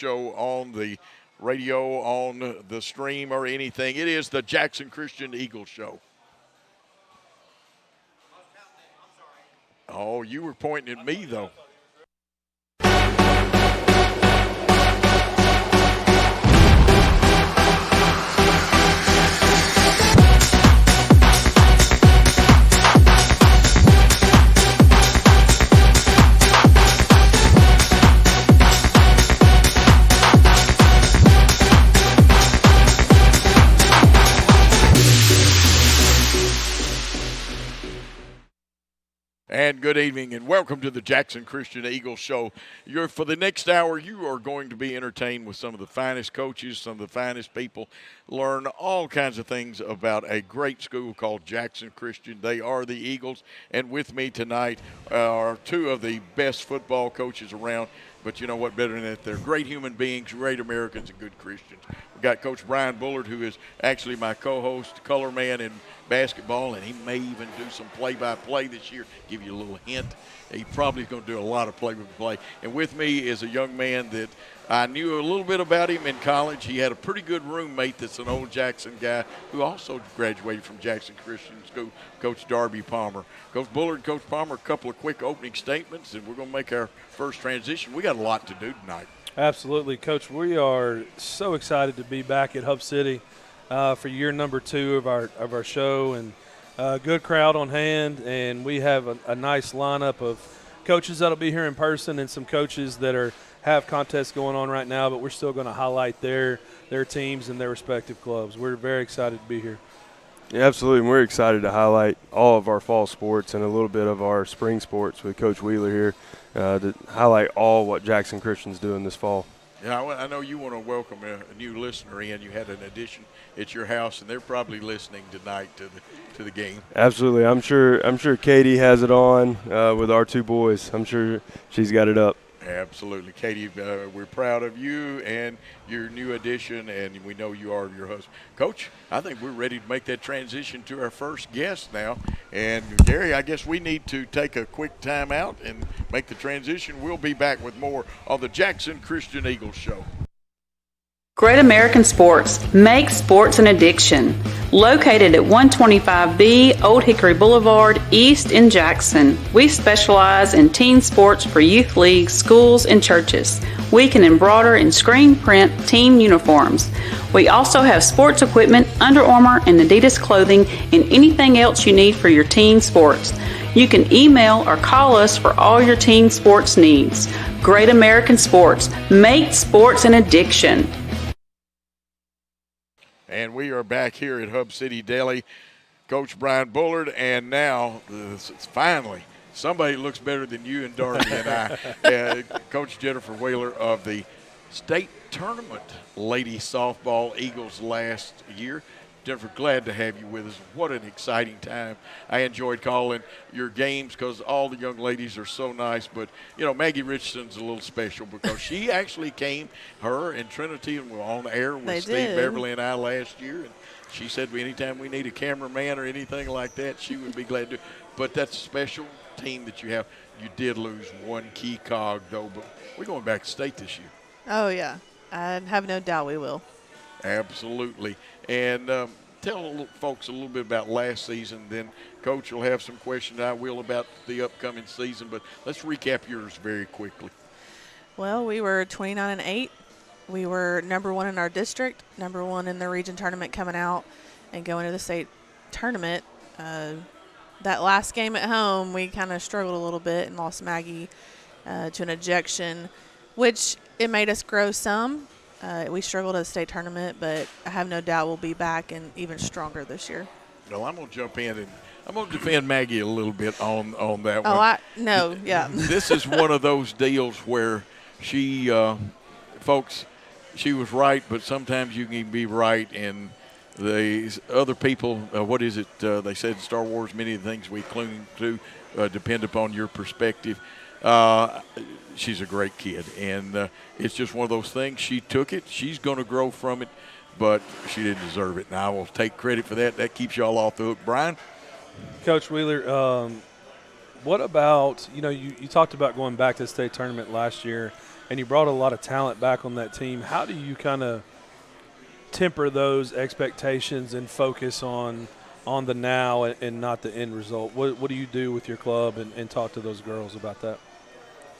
show on the radio, on the stream, or anything. It is the Jackson Christian Eagle Show. Oh, you were pointing at me, though. And good evening, and welcome to the Jackson Christian Eagle Show. For the next hour, you are going to be entertained with some of the finest coaches, some of the finest people. Learn all kinds of things about a great school called Jackson Christian. They are the Eagles, and with me tonight are two of the best football coaches around. But you know what, better than that, they're great human beings, great Americans, and good Christians. We've got Coach Brian Bullard, who is actually my co-host, color man in basketball, and he may even do some play-by-play this year. Give you a little hint. He probably is going to do a lot of play-by-play. And with me is a young man that I knew a little bit about him in college. He had a pretty good roommate that's an old Jackson guy who also graduated from Jackson Christian School, Coach Darby Palmer. Coach Bullard, Coach Palmer, a couple of quick opening statements, and we're going to make our first transition. We got a lot to do tonight. Absolutely, Coach. We are so excited to be back at Hub City for year number 2 of our show, and a good crowd on hand, and we have a nice lineup of coaches that'll be here in person and some coaches that have contests going on right now, but we're still going to highlight their teams and their respective clubs. We're very excited to be here. Yeah, absolutely, and we're excited to highlight all of our fall sports and a little bit of our spring sports with Coach Wheeler here to highlight all what Jackson Christian's doing this fall. Yeah, I know you want to welcome a new listener in. You had an addition at your house, and they're probably listening tonight to the game. Absolutely, I'm sure Katie has it on with our two boys. I'm sure she's got it up. Absolutely. Katie, we're proud of you and your new addition, and we know you are your husband. Coach, I think we're ready to make that transition to our first guest now. And, Gary, I guess we need to take a quick time out and make the transition. We'll be back with more on the Jackson Christian Eagle Show. Great American Sports, make sports an addiction. Located at 125B Old Hickory Boulevard, East in Jackson. We specialize in teen sports for youth leagues, schools, and churches. We can embroider and screen print team uniforms. We also have sports equipment, Under Armour, and Adidas clothing, and anything else you need for your teen sports. You can email or call us for all your teen sports needs. Great American Sports, make sports an addiction. And we are back here at Hub City Deli. Coach Brian Bullard, and now it's finally somebody looks better than you and Darby and I. Coach Jennifer Whaler of the state tournament ladies softball Eagles last year. Jennifer, glad to have you with us. What an exciting time. I enjoyed calling your games because all the young ladies are so nice. But, you know, Maggie Richardson's a little special because she actually came, her and Trinity, and were on air with Steve Beverly and I last year. And she said anytime we need a cameraman or anything like that, she would be glad to. But that's a special team that you have. You did lose one key cog, though, but we're going back to state this year. Oh, yeah. I have no doubt we will. Absolutely. And tell folks a little bit about last season. Then Coach will have some questions. I will about the upcoming season. But let's recap yours very quickly. Well, we were 29-8. We were number 1 in our district, number 1 in the region tournament coming out and going to the state tournament. That last game at home, we kind of struggled a little bit and lost Maggie to an ejection, which it made us grow some. We struggled at the state tournament, but I have no doubt we'll be back and even stronger this year. Well, I'm going to jump in and I'm going to defend Maggie a little bit on that one. Yeah. This is one of those deals where she, folks, she was right, but sometimes you can be right and the other people, what is it? They said in Star Wars, many of the things we cling to depend upon your perspective. She's a great kid, and it's just one of those things. She took it. She's going to grow from it, but she didn't deserve it. And I will take credit for that. That keeps y'all off the hook. Brian? Coach Wheeler, what about, you talked about going back to the state tournament last year and you brought a lot of talent back on that team. How do you kind of temper those expectations and focus on the now and not the end result? What do you do with your club and talk to those girls about that?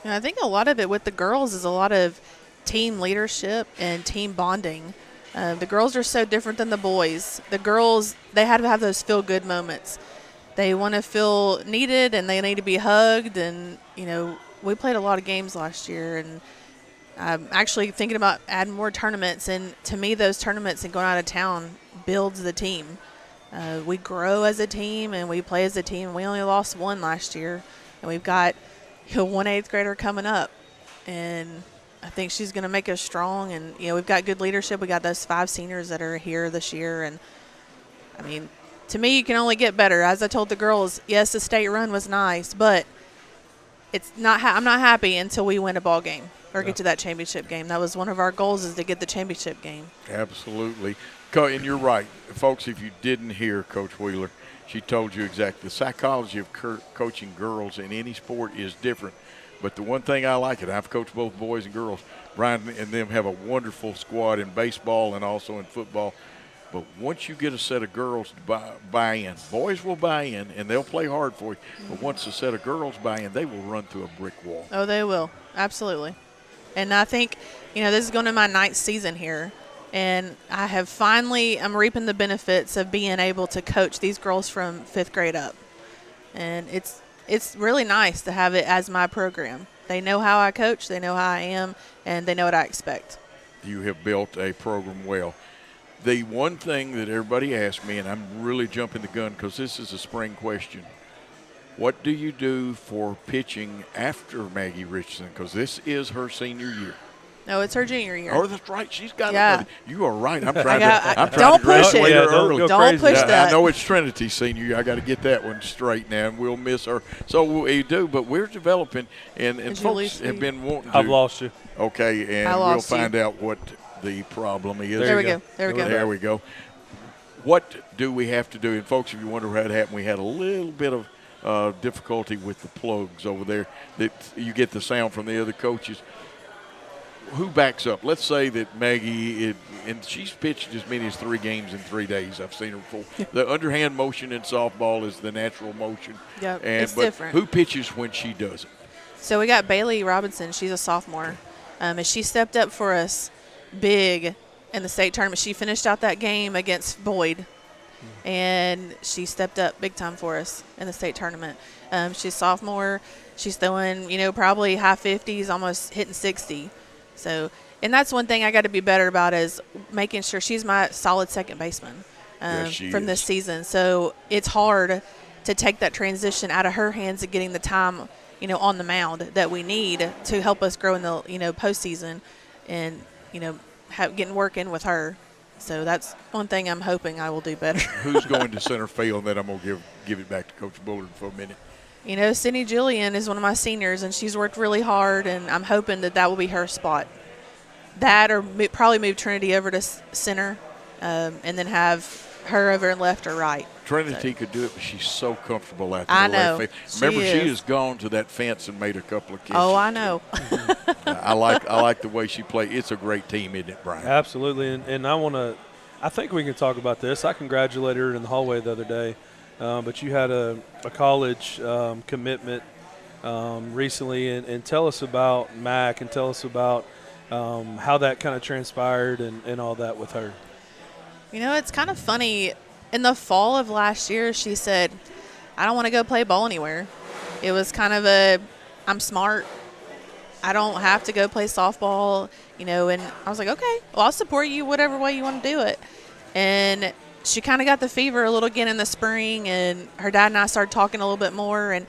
I think a lot of it with the girls is a lot of team leadership and team bonding. The girls are so different than the boys. The girls, they had to have those feel-good moments. They want to feel needed and they need to be hugged. And, we played a lot of games last year, and I'm actually thinking about adding more tournaments. And to me, those tournaments and going out of town builds the team. We grow as a team and we play as a team. We only lost one last year, and we've got one 8th grader coming up. And I think she's going to make us strong. And, we've got good leadership. We got those 5 seniors that are here this year. And, to me, you can only get better. As I told the girls, yes, the state run was nice, but I'm not happy until we win a ball game or get to that championship game. That was one of our goals, is to get the championship game. Absolutely. And you're right. Folks, if you didn't hear Coach Wheeler, she told you exactly. The psychology of coaching girls in any sport is different. But the one thing I like, and I've coached both boys and girls, Brian and them have a wonderful squad in baseball and also in football. But once you get a set of girls to buy in, boys will buy in, and they'll play hard for you. But once a set of girls buy in, they will run through a brick wall. Oh, they will. Absolutely. And I think, this is going to my 9th season here. And I'm reaping the benefits of being able to coach these girls from 5th grade up. And it's really nice to have it as my program. They know how I coach, they know how I am, and they know what I expect. You have built a program well. The one thing that everybody asks me, and I'm really jumping the gun because this is a spring question, what do you do for pitching after Maggie Richardson? Because this is her senior year. No, it's her junior year. Oh, that's right. She's got Yeah. it. You are right. I'm trying to don't push graduate it. her Yeah, don't early. go Don't crazy. push Yeah, that. I know it's Trinity senior year. I got to get that one straight now, and we'll miss her. So we do, but we're developing, and Did you folks lose have me? been wanting to. I've lost you. Okay, and I we'll lost you. find out what the problem is. There we go. There we go. There we go. What do we have to do? And folks, if you wonder how it happened, we had a little bit of difficulty with the plugs over there. That you get the sound from the other coaches. Who backs up? Let's say that Maggie, and she's pitched as many as 3 games in 3 days. I've seen her before. The underhand motion in softball is the natural motion. Yep, But different. who pitches when she does it? So we got Bailey Robinson. She's a sophomore. And she stepped up for us big in the state tournament. She finished out that game against Boyd, and she stepped up big time for us in the state tournament. She's a sophomore. She's throwing, probably high 50s, almost hitting 60. So, and that's one thing I got to be better about, is making sure she's my solid second baseman from this season. So it's hard to take that transition out of her hands and getting the time, on the mound that we need to help us grow in the, postseason, and, getting work in with her. So that's one thing I'm hoping I will do better. Who's going to center field? And then I'm going to give it back to Coach Bullard for a minute. Sydney Julian is one of my seniors, and she's worked really hard, and I'm hoping that will be her spot. That, or probably move Trinity over to center, and then have her over in left or right. Trinity could do it, but she's so comfortable out I there. know. Left field. Remember, She she is. has gone to that fence and made a couple of catches. Oh, I know. I like the way she plays. It's a great team, isn't it, Brian? Absolutely, and I think we can talk about this. I congratulated her in the hallway the other day, but you had a college commitment recently, and tell us about Mac, and tell us about how that kind of transpired and all that with her. It's kind of funny. In the fall of last year, she said, I don't want to go play ball anywhere. It was kind of I'm smart. I don't have to go play softball, and I was like, okay, well, I'll support you whatever way you want to do it. And she kind of got the fever a little again in the spring, and her dad and I started talking a little bit more, and,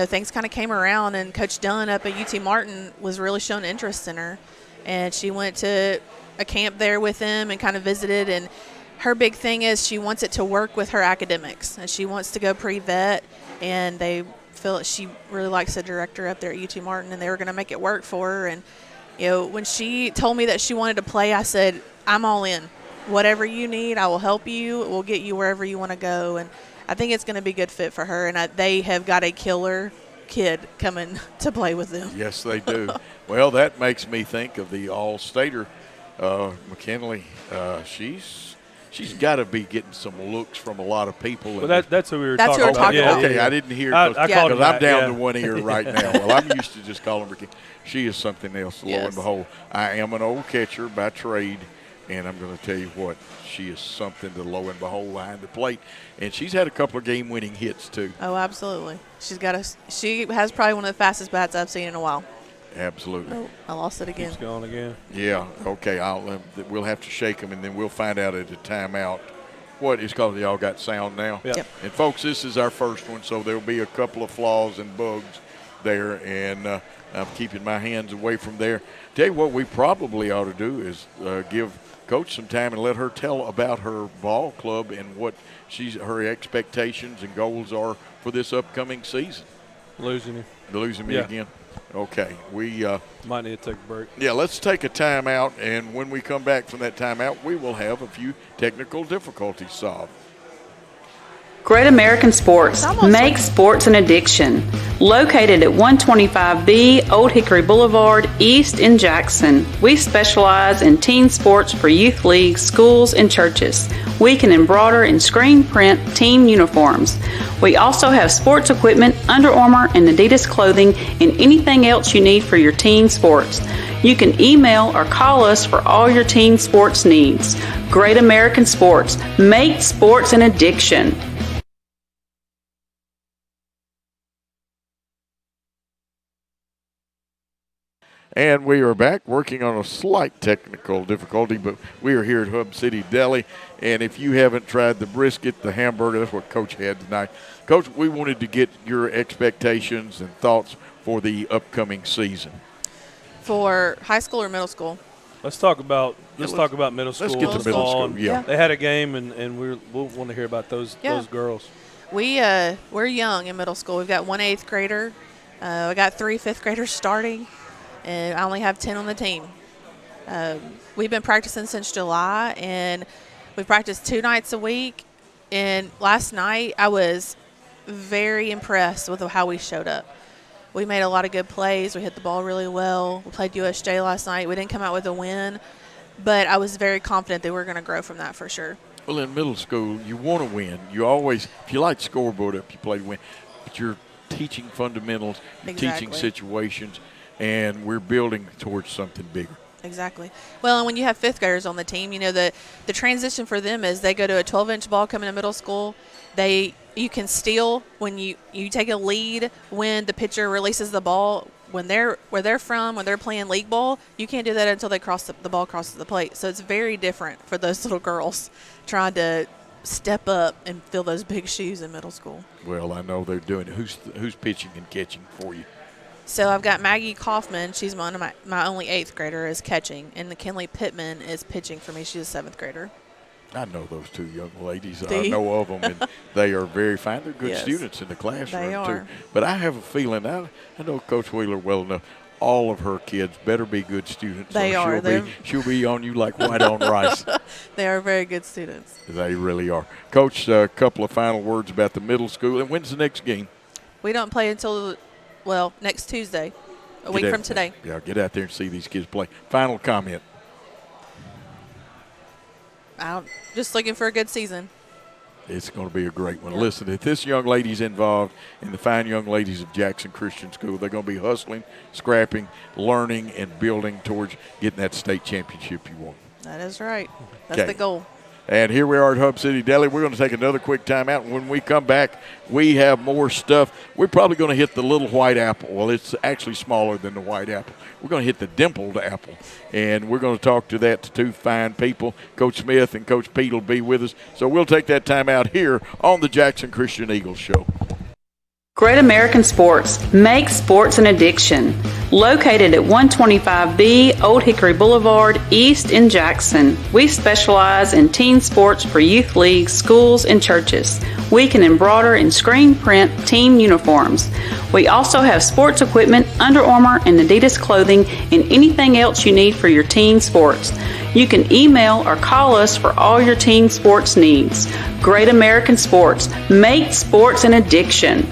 things kind of came around, and Coach Dunn up at UT Martin was really showing interest in her. And she went to a camp there with them and kind of visited, and her big thing is she wants it to work with her academics, and she wants to go pre-vet, and they feel she really likes the director up there at UT Martin, and they were going to make it work for her. And, when she told me that she wanted to play, I said, I'm all in. Whatever you need, I will help you. We'll get you wherever you want to go. And I think it's going to be a good fit for her, and they have got a killer kid coming to play with them. Yes, they do. Well, that makes me think of the All-Stater, McKinley. She's got to be getting some looks from a lot of people. Well, that's what we were That's talking what about. we're talking about. Okay, I didn't hear I because called him I'm that, down yeah. to one ear right now. Well, I'm used to just calling her. She is something else. Lo and Yes. behold, I am an old catcher by trade, and I'm going to tell you what, she is something to lo and behold behind the plate. And she's had a couple of game-winning hits too. Oh, absolutely. She has probably one of the fastest bats I've seen in a while. Absolutely. Oh, I lost it again. Keeps going again. Yeah. Okay. We'll have to shake them, and then we'll find out at a timeout what is called. Y'all got sound now. Yep. And folks, this is our first one, so there'll be a couple of flaws and bugs there, and I'm keeping my hands away from there. Tell you what, we probably ought to do is give Coach some time and let her tell about her ball club and what her expectations and goals are for this upcoming season. Losing you. Losing me Yeah. again. Okay, we Might need to take a break. yeah, let's take a timeout, and when we come back from that timeout, we will have a few technical difficulties solved. Great American Sports makes sports an addiction. Located at 125B Old Hickory Boulevard, East in Jackson, we specialize in team sports for youth leagues, schools, and churches. We can embroider and screen print team uniforms. We also have sports equipment, Under Armour, and Adidas clothing, and anything else you need for your team sports. You can email or call us for all your team sports needs. Great American Sports, make sports an addiction. And we are back working on a slight technical difficulty, but we are here at Hub City Deli. And if you haven't tried the brisket, the hamburger, that's what Coach had tonight. Coach, we wanted to get your expectations and thoughts for the upcoming season. For high school or middle school? Let's talk about middle school. Let's get to middle school. Yeah. They had a game, and we'll want to hear about those girls. We're young in middle school. We've got one 8th grader. We got 3 5th graders starting, and I only have 10 on the team. We've been practicing since July, and we practiced 2 nights a week. And last night, I was very impressed with how we showed up. We made a lot of good plays. We hit the ball really well. We played USJ last night. We didn't come out with a win, but I was very confident that we were going to grow from that for sure. Well, in middle school, you want to win. You always, if you light the scoreboard up, you play to win. But you're teaching fundamentals, you're teaching situations, and we're building towards something bigger. Exactly. Well, and when you have 5th graders on the team, you know, the transition for them is they go to a 12-inch ball coming to middle school. You can steal when you take a lead when the pitcher releases the ball. When they're playing league ball, you can't do that until the ball crosses the plate. So it's very different for those little girls trying to step up and fill those big shoes in middle school. Well, I know they're doing it. Who's pitching and catching for you? So I've got Maggie Kaufman. She's one of my only 8th grader is catching, and McKinley Pittman is pitching for me. She's a 7th grader. I know those 2 young ladies. I know of them, and they are very fine. They're good students in the classroom, they are. too. But I have a feeling, I know Coach Wheeler well enough, all of her kids better be good students. They are. She'll be on you like white on rice. They are very good students. They really are. Coach, a couple of final words about the middle school. And when's the next game? We don't play until, next Tuesday, a week from today. Yeah, get out there and see these kids play. Final comment. Just looking for a good season. It's going to be a great one. Yeah. Listen, if this young lady's involved and the fine young ladies of Jackson Christian School, they're going to be hustling, scrapping, learning, and building towards getting that state championship you want. That is right. That's the goal. And here we are at Hub City Deli. We're going to take another quick timeout. And when we come back, we have more stuff. We're probably going to hit the little white apple. Well, it's actually smaller than the white apple. We're going to hit the dimpled apple. And we're going to talk to 2 fine people. Coach Smith and Coach Pete will be with us. So we'll take that time out here on the Jackson Christian Eagles Show. Great American Sports makes sports an addiction. Located at 125B Old Hickory Boulevard, East in Jackson, we specialize in team sports for youth leagues, schools, and churches. We can embroider and screen print team uniforms. We also have sports equipment, Under Armour, and Adidas clothing, and anything else you need for your team sports. You can email or call us for all your team sports needs. Great American Sports, make sports an addiction.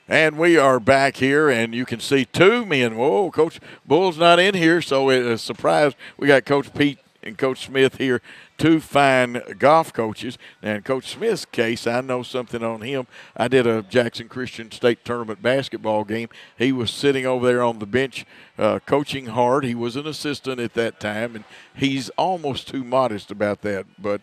And we are back here, and you can see two men. Whoa, Coach Bull's not in here, so it's a surprise. We got Coach Pete and Coach Smith here, two fine golf coaches. And Coach Smith's case, I know something on him. I did a Jackson Christian State Tournament basketball game. He was sitting over there on the bench coaching hard. He was an assistant at that time, and he's almost too modest about that. But,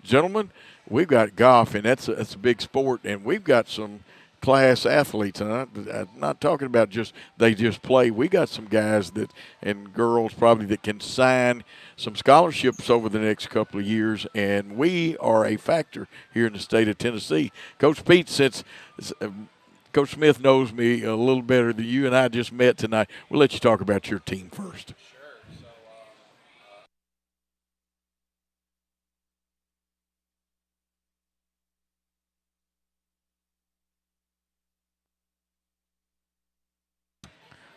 gentlemen, we've got golf, and that's a big sport, and we've got some class athletes, and I'm not talking about they just play. We got some guys that and girls probably that can sign some scholarships over the next couple of years, and we are a factor here in the state of Tennessee. Coach Pete, since Coach Smith knows me a little better than you and I just met tonight, we'll let you talk about your team first.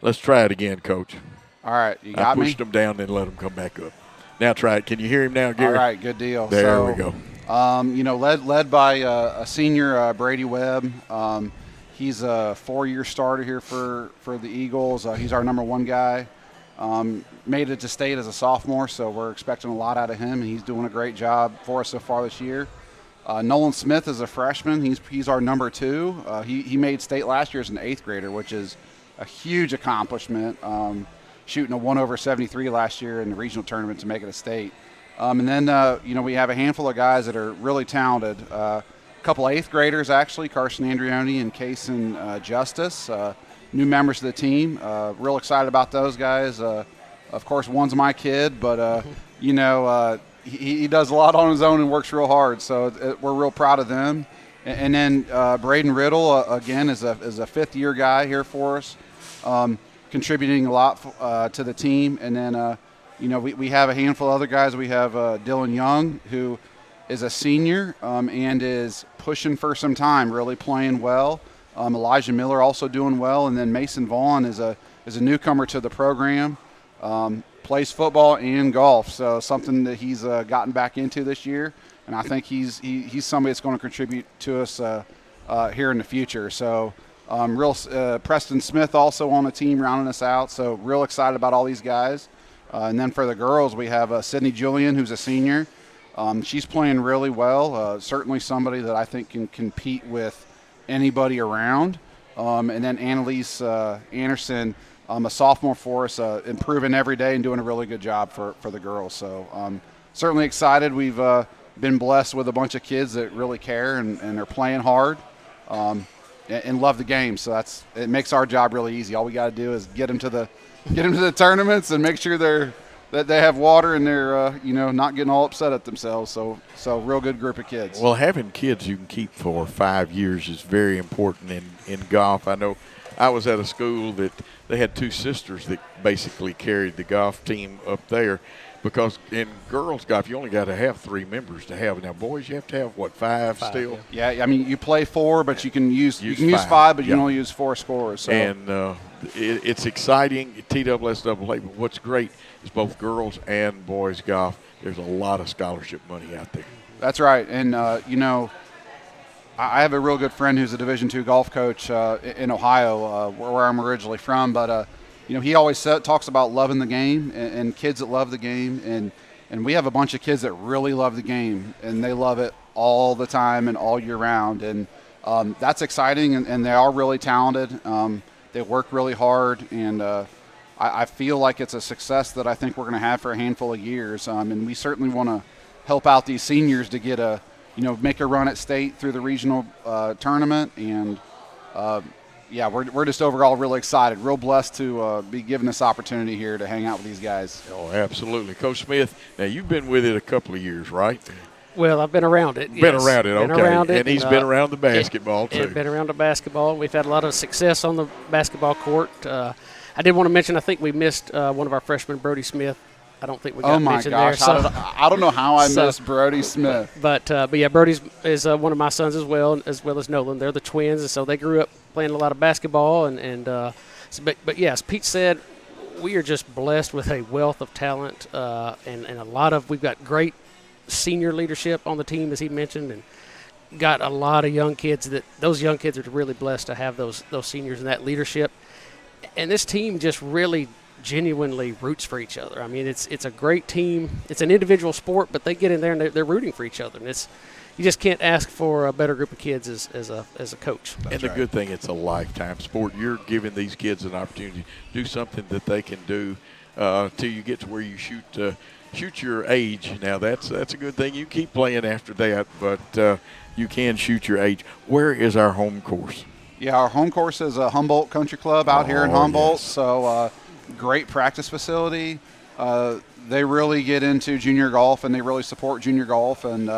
Let's try it again, Coach. All right, you got I me? pushed him down and let him come back up. Now try it. Can you hear him now, Gary? All right, good deal. There we go. Led by a senior, Brady Webb. He's a 4-year starter here for the Eagles. He's our number one guy. Made it to state as a sophomore, so we're expecting a lot out of him, and he's doing a great job for us so far this year. Nolan Smith is a freshman. He's our number 2. He made state last year as an 8th grader, which is a huge accomplishment, shooting a 1/73 last year in the regional tournament to make it a state. And then, we have a handful of guys that are really talented. A couple 8th graders, actually, Carson Andrioni and Kason Justice, new members of the team. Real excited about those guys. Of course, one's my kid, but, he does a lot on his own and works real hard, so we're real proud of them. And then Braden Riddle, again, is a 5th-year guy here for us. Contributing a lot to the team. And then, we have a handful of other guys. We have Dylan Young, who is a senior and is pushing for some time, really playing well. Elijah Miller also doing well. And then Mason Vaughn is a newcomer to the program, plays football and golf. So something that he's gotten back into this year. And I think he's somebody that's going to contribute to us here in the future. So Preston Smith also on the team rounding us out. So real excited about all these guys. And then for the girls, we have Sydney Julian, who's a senior. She's playing really well. Certainly somebody that I think can compete with anybody around. And then Annalise Anderson, a sophomore for us, improving every day and doing a really good job for the girls. So certainly excited. We've been blessed with a bunch of kids that really care and are playing hard. And love the game, so it makes our job really easy. All we got to do is get them to the tournaments and make sure that they have water and they're not getting all upset at themselves. So real good group of kids. Well, having kids you can keep for 5 years is very important in golf. I know I was at a school that they had 2 sisters that basically carried the golf team up there. Because in girls golf, you only got to have 3 members to have. Now, boys, you have to have, 5 still? Yeah, I mean, you play 4, but you can use 5, but you can only use 4 scorers. So. And it's exciting, TSSAA, but what's great is both girls and boys golf, there's a lot of scholarship money out there. That's right. And, I have a real good friend who's a Division II golf coach in Ohio, where I'm originally from, but he always talks about loving the game and kids that love the game. And we have a bunch of kids that really love the game, and they love it all the time and all year round. And that's exciting, and they are really talented. They work really hard, and I feel like it's a success that I think we're going to have for a handful of years. And we certainly want to help out these seniors to get make a run at state through the regional tournament. And we're just overall really excited, real blessed to be given this opportunity here to hang out with these guys. Oh, absolutely. Coach Smith, now you've been with it a couple of years, right? Well, I've been around it. Been around it, okay. Around it, and he's been around the basketball, too. Been around the basketball. We've had a lot of success on the basketball court. I did want to mention, I think we missed one of our freshmen, Brody Smith. I don't think we got mentioned there. Oh, my gosh. I don't know how I missed Brody Smith. But yeah, Brody is one of my sons as well as Nolan. They're the twins, and so they grew up playing a lot of basketball. But yes, Pete said we are just blessed with a wealth of talent and a lot of – we've got great senior leadership on the team, as he mentioned, and got a lot of young kids those young kids are really blessed to have those seniors and that leadership. And this team just really genuinely roots for each other. I mean, it's a great team. It's an individual sport, but they get in there and they're rooting for each other. And you just can't ask for a better group of kids as a coach. And the good thing, it's a lifetime sport. You're giving these kids an opportunity to do something that they can do till you get to where you shoot your age. Now, that's a good thing. You keep playing after that, but you can shoot your age. Where is our home course? Yeah, our home course is a Humboldt Country Club out here in Humboldt. Yes. So great practice facility. They really get into junior golf, and they really support junior golf. And,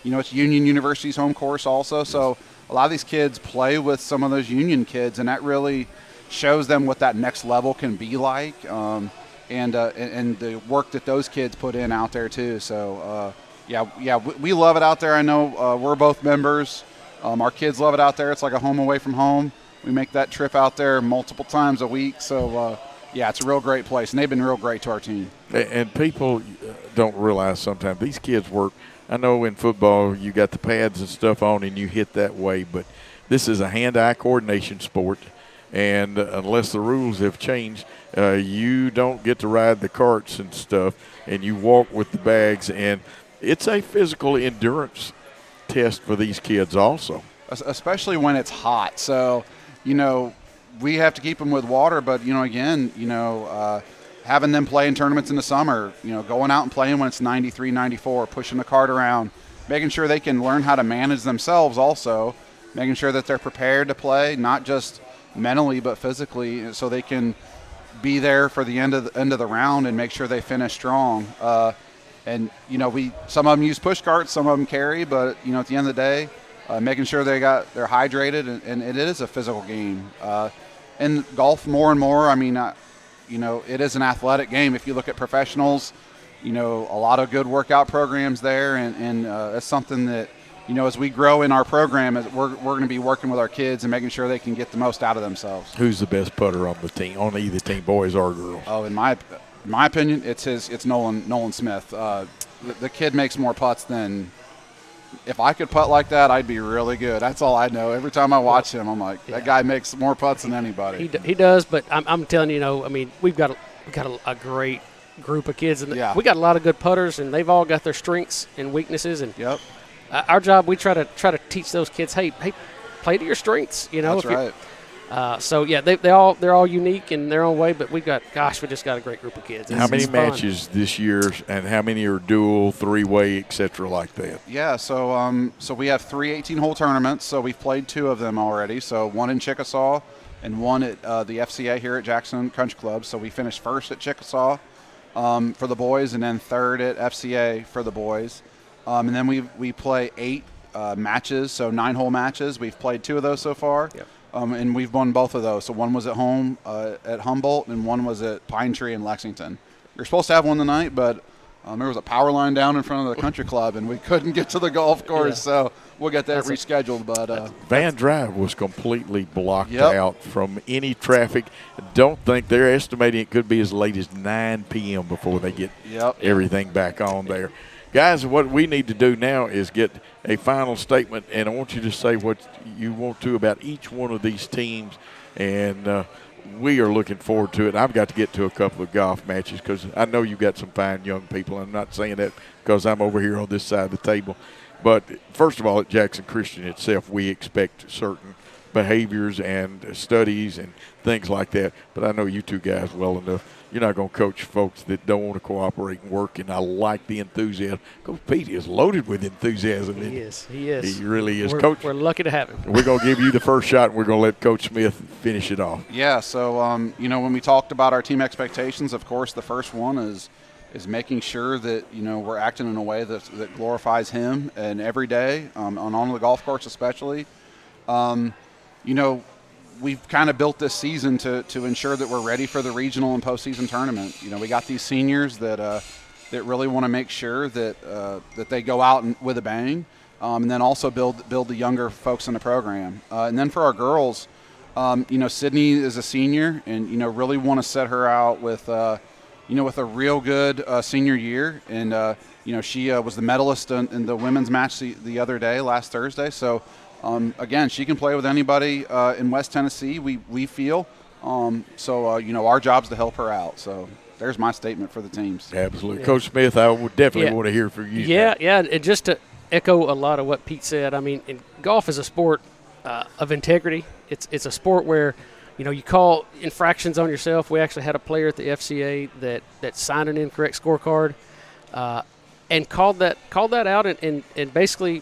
it's Union University's home course also. So a lot of these kids play with some of those Union kids, and that really shows them what that next level can be like. And the work that those kids put in out there too. So, we love it out there. I know we're both members. Our kids love it out there. It's like a home away from home. We make that trip out there multiple times a week. So, it's a real great place, and they've been real great to our team. And people don't realize sometimes these kids work. I know in football you got the pads and stuff on and you hit that way, but this is a hand-eye coordination sport. And unless the rules have changed, you don't get to ride the carts and stuff, and you walk with the bags. And it's a physical endurance test for these kids also. Especially when it's hot. So, we have to keep them with water, but, having them play in tournaments in the summer, going out and playing when it's 93, 94, pushing the cart around, making sure they can learn how to manage themselves also, making sure that they're prepared to play, not just mentally but physically, so they can be there for the end of the round and make sure they finish strong. Some of them use push carts, some of them carry, but at the end of the day, making sure they're hydrated, and it is a physical game. And golf more and more, it is an athletic game. If you look at professionals, a lot of good workout programs there, and it's something that, as we grow in our program, we're going to be working with our kids and making sure they can get the most out of themselves. Who's the best putter on the team, on either team, boys or girls? Oh, in my opinion, it's Nolan Smith. The kid makes more putts than – if I could putt like that, I'd be really good. That's all I know. Every time I watch him, I'm like, that guy makes more putts than anybody. He does, but I'm telling you, we've got a great group of kids, and we got a lot of good putters, and they've all got their strengths and weaknesses. And our job, we try to teach those kids, hey, play to your strengths. That's right. They're all unique in their own way, but we just got a great group of kids. How many matches this year, and how many are dual, three-way, et cetera, like that? Yeah, so we have 3 18-hole tournaments. So we've played 2 of them already. So one in Chickasaw and one at the FCA here at Jackson Country Club. So we finished first at Chickasaw for the boys, and then third at FCA for the boys. And then we play 8 matches, so 9-hole matches. We've played 2 of those so far. Yep. And we've won both of those. So one was at home at Humboldt, and one was at Pine Tree in Lexington. We were supposed to have one tonight, but there was a power line down in front of the country club, and we couldn't get to the golf course. So we'll get that rescheduled. But Van Drive was completely blocked out from any traffic. Don't think they're estimating it could be as late as 9 p.m. before they get everything back on there. Guys, what we need to do now is get a final statement, and I want you to say what you want to about each one of these teams, and we are looking forward to it. I've got to get to a couple of golf matches because I know you've got some fine young people. I'm not saying that because I'm over here on this side of the table. But first of all, at Jackson Christian itself, we expect certain behaviors and studies and things like that. But I know you two guys well enough. You're not going to coach folks that don't want to cooperate and work, and I like the enthusiasm. Coach Pete is loaded with enthusiasm. He is. He really is. Coach, we're lucky to have him. We're going to give you the first shot, and we're going to let Coach Smith finish it off. Yeah, so, when we talked about our team expectations, of course, the first one is making sure that, we're acting in a way that glorifies him and every day, on the golf course especially. We've kind of built this season to ensure that we're ready for the regional and postseason tournament. We got these seniors that really want to make sure that they go out with a bang, and then also build the younger folks in the program. And then for our girls, Sydney is a senior, and really want to set her out with with a real good senior year, and she was the medalist in the women's match the other day, last Thursday. So again, she can play with anybody in West Tennessee. We feel our job's to help her out. So there's my statement for the teams. Absolutely, Coach Smith. I would definitely want to hear from you. Yeah, and just to echo a lot of what Pete said. I mean, golf is a sport of integrity. It's a sport where you call infractions on yourself. We actually had a player at the FCA that signed an incorrect scorecard and called that out and basically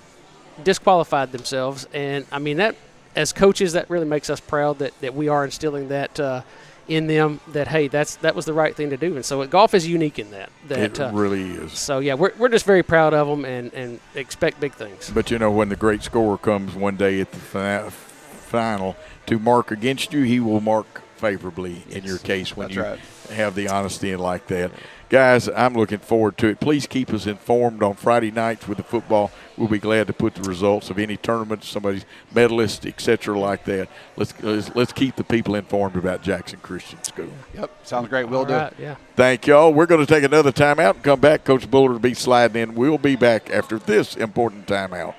disqualified themselves. And I mean, that as coaches, that really makes us proud that we are instilling that in them, that hey, that was the right thing to do. And so golf is unique in that it really is. So yeah, we're just very proud of them and expect big things. But when the great scorer comes one day at the final to mark against you, he will mark favorably in your case when you have the honesty and like that. Guys, I'm looking forward to it. Please keep us informed on Friday nights with the football. We'll be glad to put the results of any tournament, somebody's medalist, etc., like that. Let's keep the people informed about Jackson Christian School. Yep, sounds great. We'll do. Yeah. Thank y'all. We're going to take another timeout and come back. Coach Bullard will be sliding in. We'll be back after this important timeout.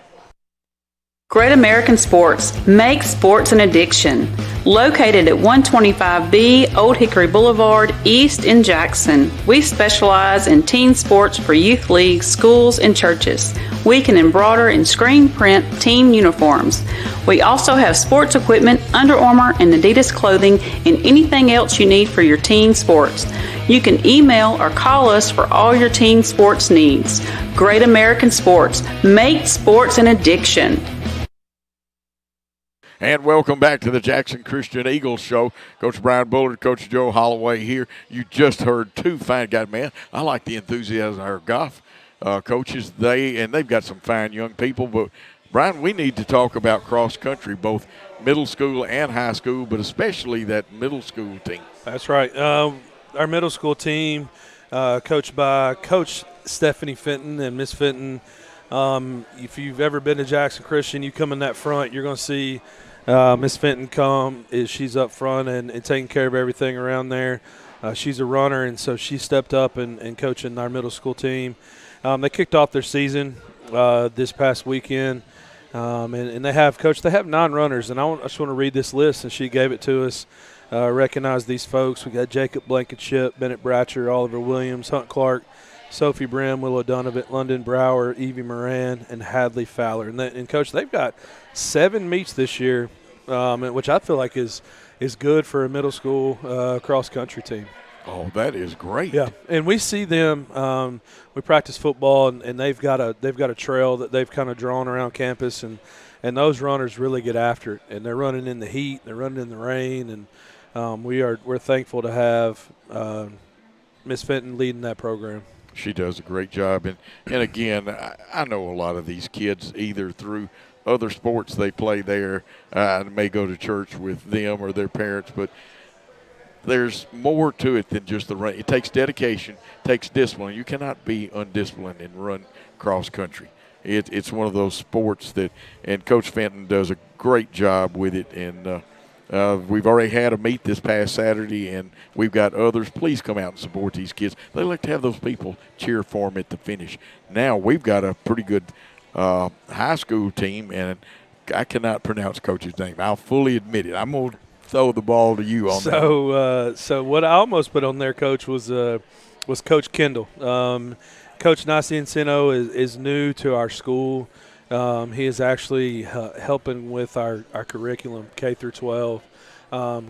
Great American Sports, make sports an addiction. Located at 125B Old Hickory Boulevard, East in Jackson. We specialize in team sports for youth leagues, schools, and churches. We can embroider and screen print team uniforms. We also have sports equipment, Under Armour, and Adidas clothing, and anything else you need for your team sports. You can email or call us for all your team sports needs. Great American Sports, make sports an addiction. And welcome back to the Jackson Christian Eagles Show. Coach Brian Bullard, Coach Joe Holloway here. You just heard two fine guys. Man, I like the enthusiasm of our golf coaches. They've got some fine young people. But, Brian, we need to talk about cross country, both middle school and high school, but especially that middle school team. That's right. Our middle school team, coached by Coach Stephanie Fenton and Miss Fenton. If you've ever been to Jackson Christian, you come in that front, you're going to see Miss Fenton she's up front and taking care of everything around there. She's a runner, and so she stepped up and coaching our middle school team. They kicked off their season this past weekend, and they have 9 runners. And I just want to read this list, and she gave it to us. Recognize these folks. We got Jacob Blankenship, Bennett Bratcher, Oliver Williams, Hunt Clark, Sophie Brim, Willow Donovan, London Brower, Evie Moran, and Hadley Fowler. And Coach, they've got 7 meets this year, which I feel like is good for a middle school cross-country team. Oh, that is great. Yeah, and we see them. We practice football, and they've got a trail that they've kind of drawn around campus, and those runners really get after it. And they're running in the heat, they're running in the rain, and we're thankful to have Miss Fenton leading that program. She does a great job. And again, I know a lot of these kids either through other sports they play there, may go to church with them or their parents, but there's more to it than just the run. It takes dedication, takes discipline. You cannot be undisciplined and run cross country. It's one of those sports and Coach Fenton does a great job with it. And we've already had a meet this past Saturday, and we've got others. Please come out and support these kids. They like to have those people cheer for them at the finish. Now we've got a pretty good high school team, and I cannot pronounce Coach's name. I'll fully admit it. I'm going to throw the ball to you on that. So what I almost put on there, Coach, was Coach Kendall. Coach Nasi Encino is new to our school. He is actually helping with our curriculum, K through 12.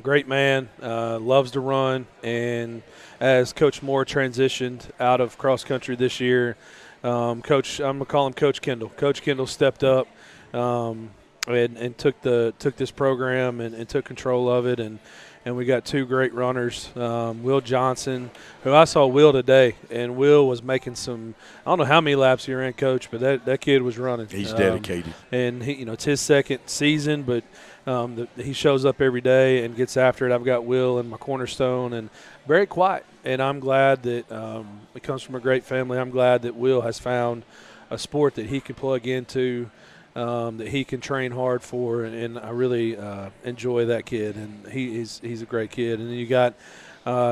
Great man, loves to run. And as Coach Moore transitioned out of cross country this year, I'm going to call him Coach Kendall. Coach Kendall stepped up and took this program and took control of it. And we got 2 great runners, Will Johnson, who I saw Will today, and Will was making some – I don't know how many laps he ran, Coach, but that kid was running. He's dedicated. And, it's his second season, but he shows up every day and gets after it. I've got Will in my cornerstone, and very quiet. And I'm glad that it comes from a great family. I'm glad that Will has found a sport that he can plug into, that he can train hard for, and I really enjoy that kid, and he's a great kid. And then you got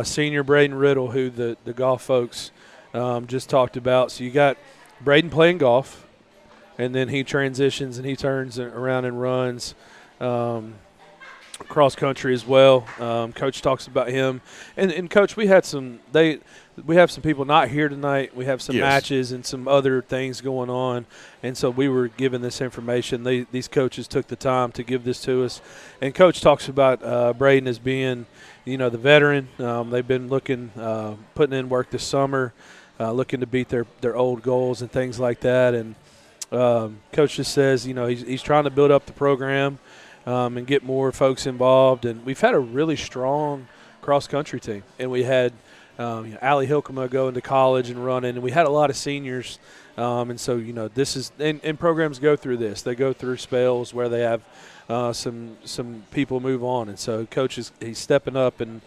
senior Braden Riddle, who the golf folks just talked about. So you got Braden playing golf, and then he transitions and he turns around and runs cross country as well. Coach talks about him, and Coach, we have some people not here tonight. We have some matches and some other things going on, and so we were given this information. These coaches took the time to give this to us, and Coach talks about Braden as being, the veteran. They've been putting in work this summer, looking to beat their old goals and things like that. And Coach just says, he's trying to build up the program and get more folks involved. And we've had a really strong cross-country team. And we had Allie Hilkema going to college and running, and we had a lot of seniors. And so, this is – and programs go through this. They go through spells where they have some people move on. And so Coach he's stepping up, and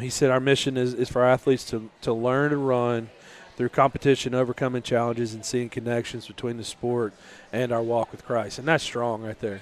he said our mission is for athletes to learn and run through competition, overcoming challenges, and seeing connections between the sport and our walk with Christ. And that's strong right there.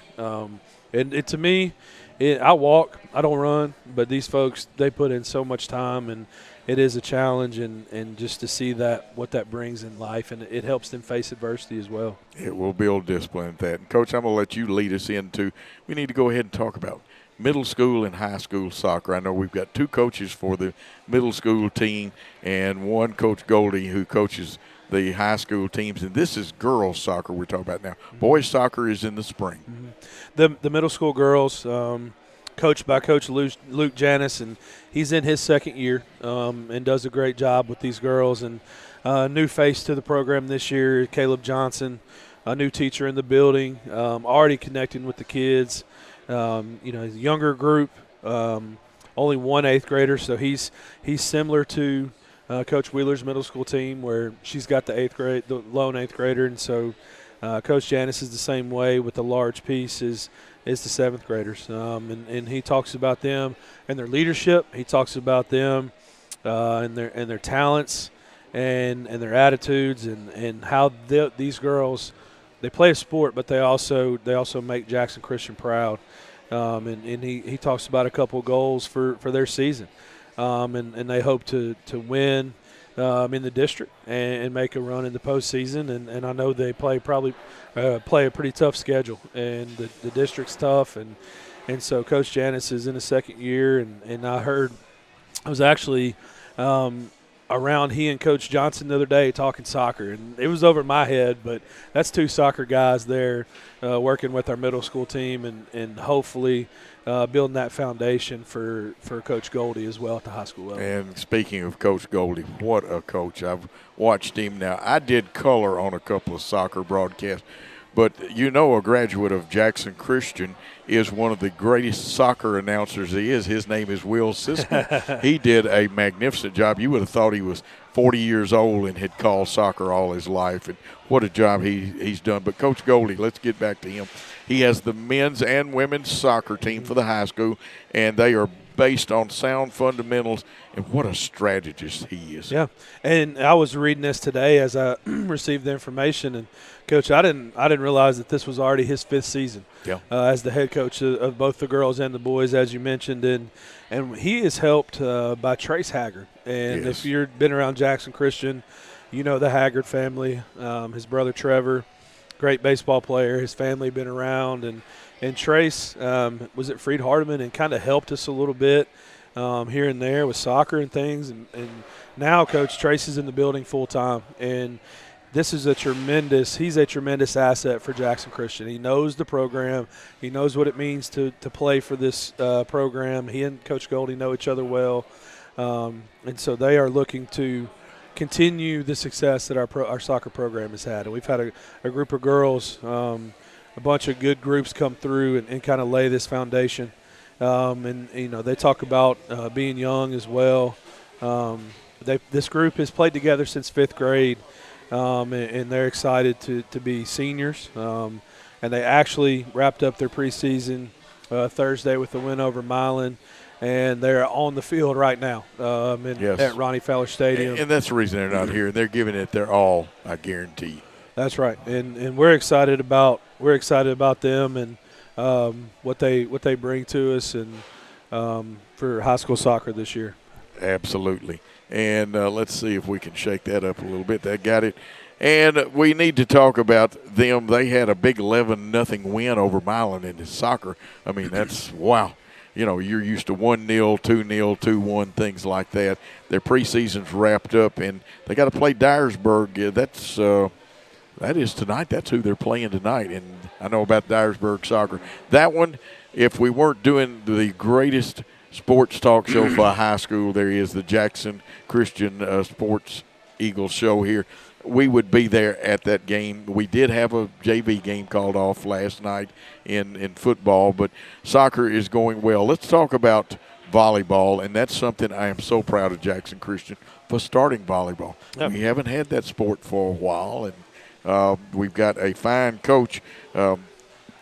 And to me, I walk, I don't run, but these folks, they put in so much time, and it is a challenge, and just to see what that brings in life, and it helps them face adversity as well. It will build discipline at that. And Coach, I'm going to let you lead us into, we need to go ahead and talk about middle school and high school soccer. I know we've got two coaches for the middle school team and one Coach Goldie who coaches the high school teams, and this is girls soccer we're talking about now. Mm-hmm. Boys soccer is in the spring. Mm-hmm. The middle school girls, coached by Coach Luke Janis, and he's in his second year and does a great job with these girls. And a new face to the program this year, Caleb Johnson, a new teacher in the building, already connecting with the kids. He's a younger group, only one eighth grader, so he's similar to Coach Wheeler's middle school team, where she's got the lone eighth grader, and so Coach Janis is the same way with the large piece is the seventh graders, and he talks about them and their leadership. He talks about them and their talents and their attitudes and how these girls, they play a sport, but they also make Jackson Christian proud. And he talks about a couple of goals for their season. And they hope to win in the district and make a run in the postseason. And I know they play a pretty tough schedule, and the district's tough. And so Coach Janis is in his second year, and I was actually around he and Coach Johnson the other day talking soccer, and it was over my head, but that's two soccer guys there working with our middle school team and hopefully building that foundation for Coach Goldie as well at the high school level. And speaking of Coach Goldie, what a coach. I've watched him now. I did color on a couple of soccer broadcasts, but a graduate of Jackson Christian is one of the greatest soccer announcers he is. His name is Will Siskey. He did a magnificent job. You would have thought he was 40 years old and had called soccer all his life, and what a job he's done. But Coach Goldie, let's get back to him. He has the men's and women's soccer team for the high school, and they are based on sound fundamentals, and what a strategist he is. Yeah, and I was reading this today as I received the information, and Coach, I didn't realize that this was already his fifth season as the head coach of both the girls and the boys, as you mentioned, and he is helped by Trace Haggard. And if you've been around Jackson Christian, the Haggard family, his brother Trevor, great baseball player, his family been around, and Trace was at Freed Hardeman and kind of helped us a little bit here and there with soccer and things, and now Coach Trace is in the building full time, and he's a tremendous asset for Jackson Christian. He knows the program. He knows what it means to play for this program. He and Coach Goldie know each other well, and so they are looking to continue the success that our soccer program has had. And we've had a group of girls, a bunch of good groups come through and kind of lay this foundation. And they talk about being young as well. This group has played together since fifth grade. And they're excited to be seniors. And they actually wrapped up their preseason Thursday with a win over Milan, and they're on the field right now at Ronnie Fowler Stadium. And that's the reason they're not here. They're giving it their all, I guarantee. That's right, and we're excited about them and what they bring to us and for high school soccer this year. Absolutely. And let's see if we can shake that up a little bit. That got it. And we need to talk about them. They had a big 11-0 win over Milan in soccer. I mean, that's wow. You know, you're used to 1-0, 2-0, 2-1, things like that. Their preseason's wrapped up, and they got to play Dyersburg. That is tonight. That's who they're playing tonight. And I know about Dyersburg soccer. That one, if we weren't doing the greatest sports talk show for a high school, there is the Jackson Christian Sports Eagles show here. We would be there at that game. We did have a JV game called off last night in football, but soccer is going well. Let's talk about volleyball, and that's something I am so proud of Jackson Christian for starting volleyball. Yep. We haven't had that sport for a while, and we've got a fine coach.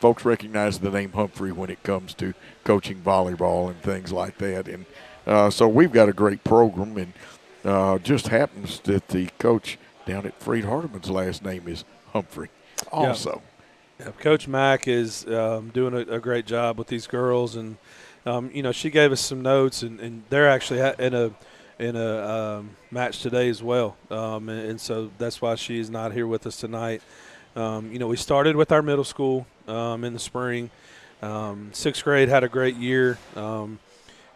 Folks recognize the name Humphrey when it comes to coaching volleyball and things like that. And so we've got a great program, and just happens that the coach down at Freed Hardeman's last name is Humphrey also. Yeah. Coach Mack is doing a great job with these girls, and she gave us some notes, and they're actually in a match today as well, and so that's why she's not here with us tonight. We started with our middle school in the spring. Sixth grade had a great year.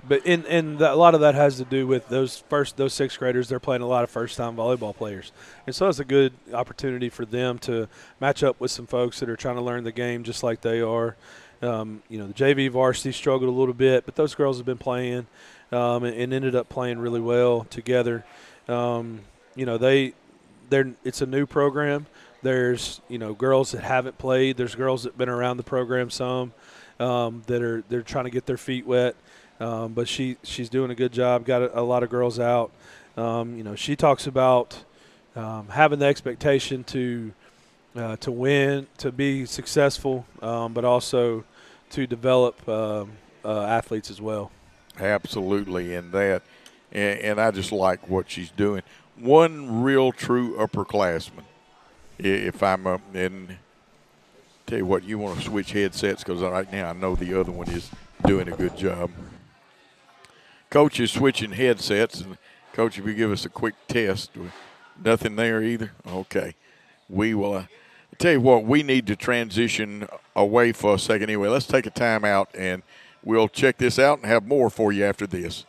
But a lot of that has to do with those sixth graders. They're playing a lot of first-time volleyball players, and so it's a good opportunity for them to match up with some folks that are trying to learn the game just like they are. The JV varsity struggled a little bit, but those girls have been playing and ended up playing really well together. It's a new program. There's girls that haven't played. There's girls that've been around the program some they're trying to get their feet wet. But she's doing a good job. Got a lot of girls out. She talks about having the expectation to win, to be successful, but also to develop athletes as well. Absolutely, and I just like what she's doing. One real true upperclassman. If I'm and tell you what, you want to switch headsets because right now I know the other one is doing a good job. Coach is switching headsets, and Coach, if you give us a quick test, nothing there either. Okay, we will. Tell you what, we need to transition away for a second anyway. Let's take a time out, and we'll check this out and have more for you after this.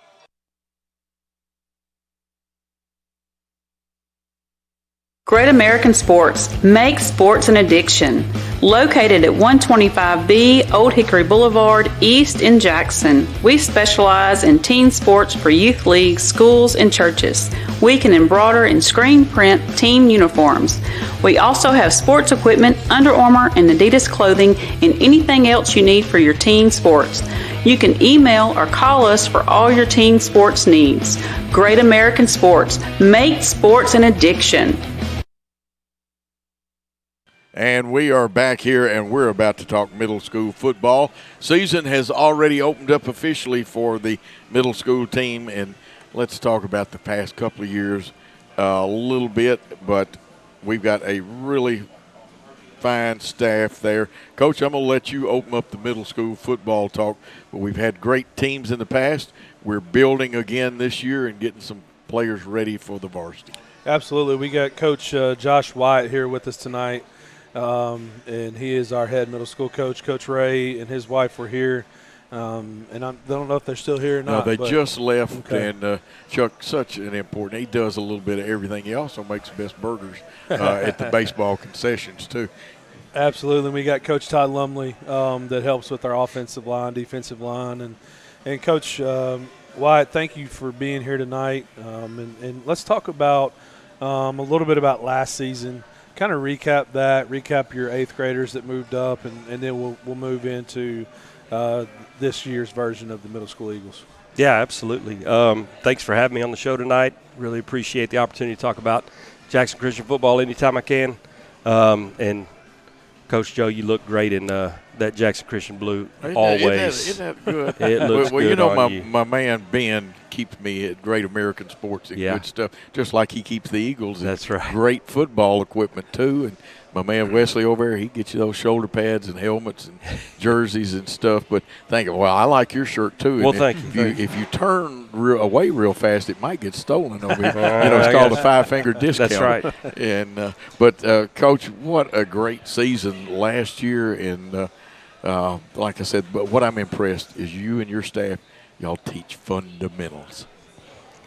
Great American Sports. Make sports an addiction. Located at 125B Old Hickory Boulevard, East in Jackson. We specialize in teen sports for youth leagues, schools, and churches. We can embroider and screen print team uniforms. We also have sports equipment, Under Armour, and Adidas clothing, and anything else you need for your teen sports. You can email or call us for all your teen sports needs. Great American Sports. Make sports an addiction. And we are back here, and we're about to talk middle school football. Season has already opened up officially for the middle school team, and let's talk about the past couple of years a little bit, but we've got a really fine staff there. Coach, I'm going to let you open up the middle school football talk, but we've had great teams in the past. We're building again this year and getting some players ready for the varsity. Absolutely. We got Coach Josh White here with us tonight. And he is our head middle school coach. Coach Ray and his wife were here, and I don't know if they're still here or not. No, they just left, okay. And Chuck, such an important – he does a little bit of everything. He also makes the best burgers at the baseball concessions too. Absolutely. We got Coach Todd Lumley that helps with our offensive line, defensive line. And Coach White, thank you for being here tonight. And let's talk about a little bit about last season. Kind of recap your eighth graders that moved up, and then we'll move into this year's version of the Middle School Eagles. Yeah, absolutely. Thanks for having me on the show tonight. Really appreciate the opportunity to talk about Jackson Christian football anytime I can. And Coach Joe, you look great in that Jackson Christian blue always. Isn't that good? It looks well, good you know, on you. My man Ben keeps me at Great American Sports and Yeah. good stuff, just like he keeps the Eagles. That's right. Great football equipment, too. And my man Wesley over there, he gets you those shoulder pads and helmets and jerseys and stuff. But well, I like your shirt, too. Well, And thank you. If you turn away real fast, it might get stolen over here. It's called a five-finger discount. That's right. And but Coach, what a great season last year. And like I said, but what I'm impressed is you and your staff, y'all teach fundamentals.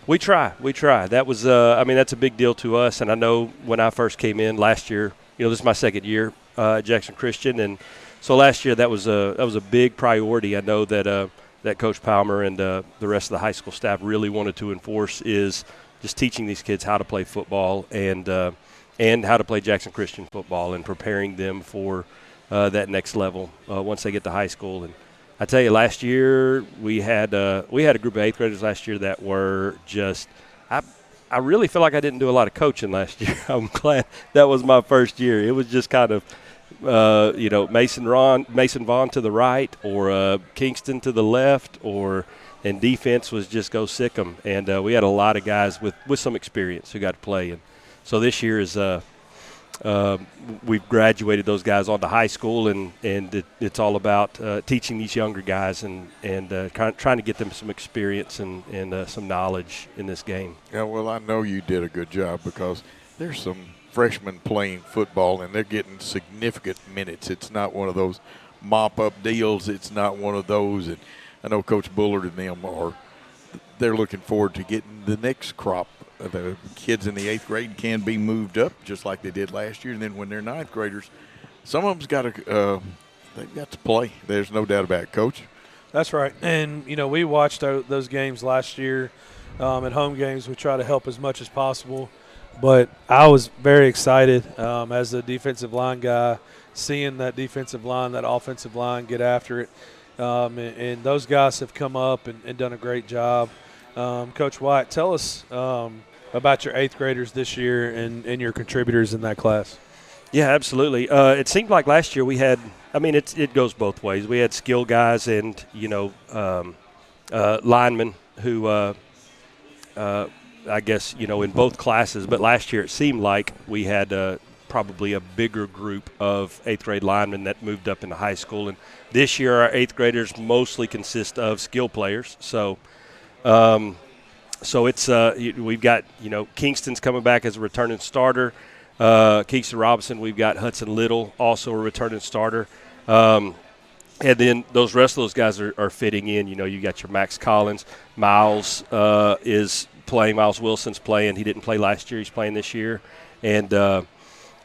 We try. That was, that's a big deal to us. And I know when I first came in last year, this is my second year at Jackson Christian, and so last year that was a big priority. I know that Coach Palmer and the rest of the high school staff really wanted to enforce is just teaching these kids how to play football and how to play Jackson Christian football and preparing them for that next level once they get to high school. And I tell you, last year we had a group of eighth graders last year that were just I really feel like I didn't do a lot of coaching last year. I'm glad that was my first year. It was just kind of Mason Vaughn to the right or Kingston to the left, and defense was just go sick 'em. And we had a lot of guys with some experience who got to play. And so this year is we've graduated those guys onto high school, and it's all about teaching these younger guys and trying to get them some experience and some knowledge in this game. Yeah, well, I know you did a good job because there's some freshmen playing football, and they're getting significant minutes. It's not one of those mop-up deals. It's not one of those. And I know Coach Bullard and them they're looking forward to getting the next crop. The kids in the 8th grade can be moved up just like they did last year. And then when they're 9th graders, some of them's they've got to play. There's no doubt about it, Coach. That's right. And, we watched those games last year at home games. We try to help as much as possible. But I was very excited as a defensive line guy, seeing that defensive line, that offensive line get after it. And those guys have come up and done a great job. Coach White, tell us about your 8th graders this year and your contributors in that class. Yeah, absolutely. It seemed like last year we had – it goes both ways. We had skill guys and, linemen who I guess, in both classes. But last year it seemed like we had probably a bigger group of 8th grade linemen that moved up into high school. And this year our 8th graders mostly consist of skill players. So it's we've got, Kingston's coming back as a returning starter. Kingston Robinson, we've got Hudson Little, also a returning starter. And then those rest of those guys are fitting in. You got your Max Collins. Miles is playing. Miles Wilson's playing. He didn't play last year. He's playing this year. And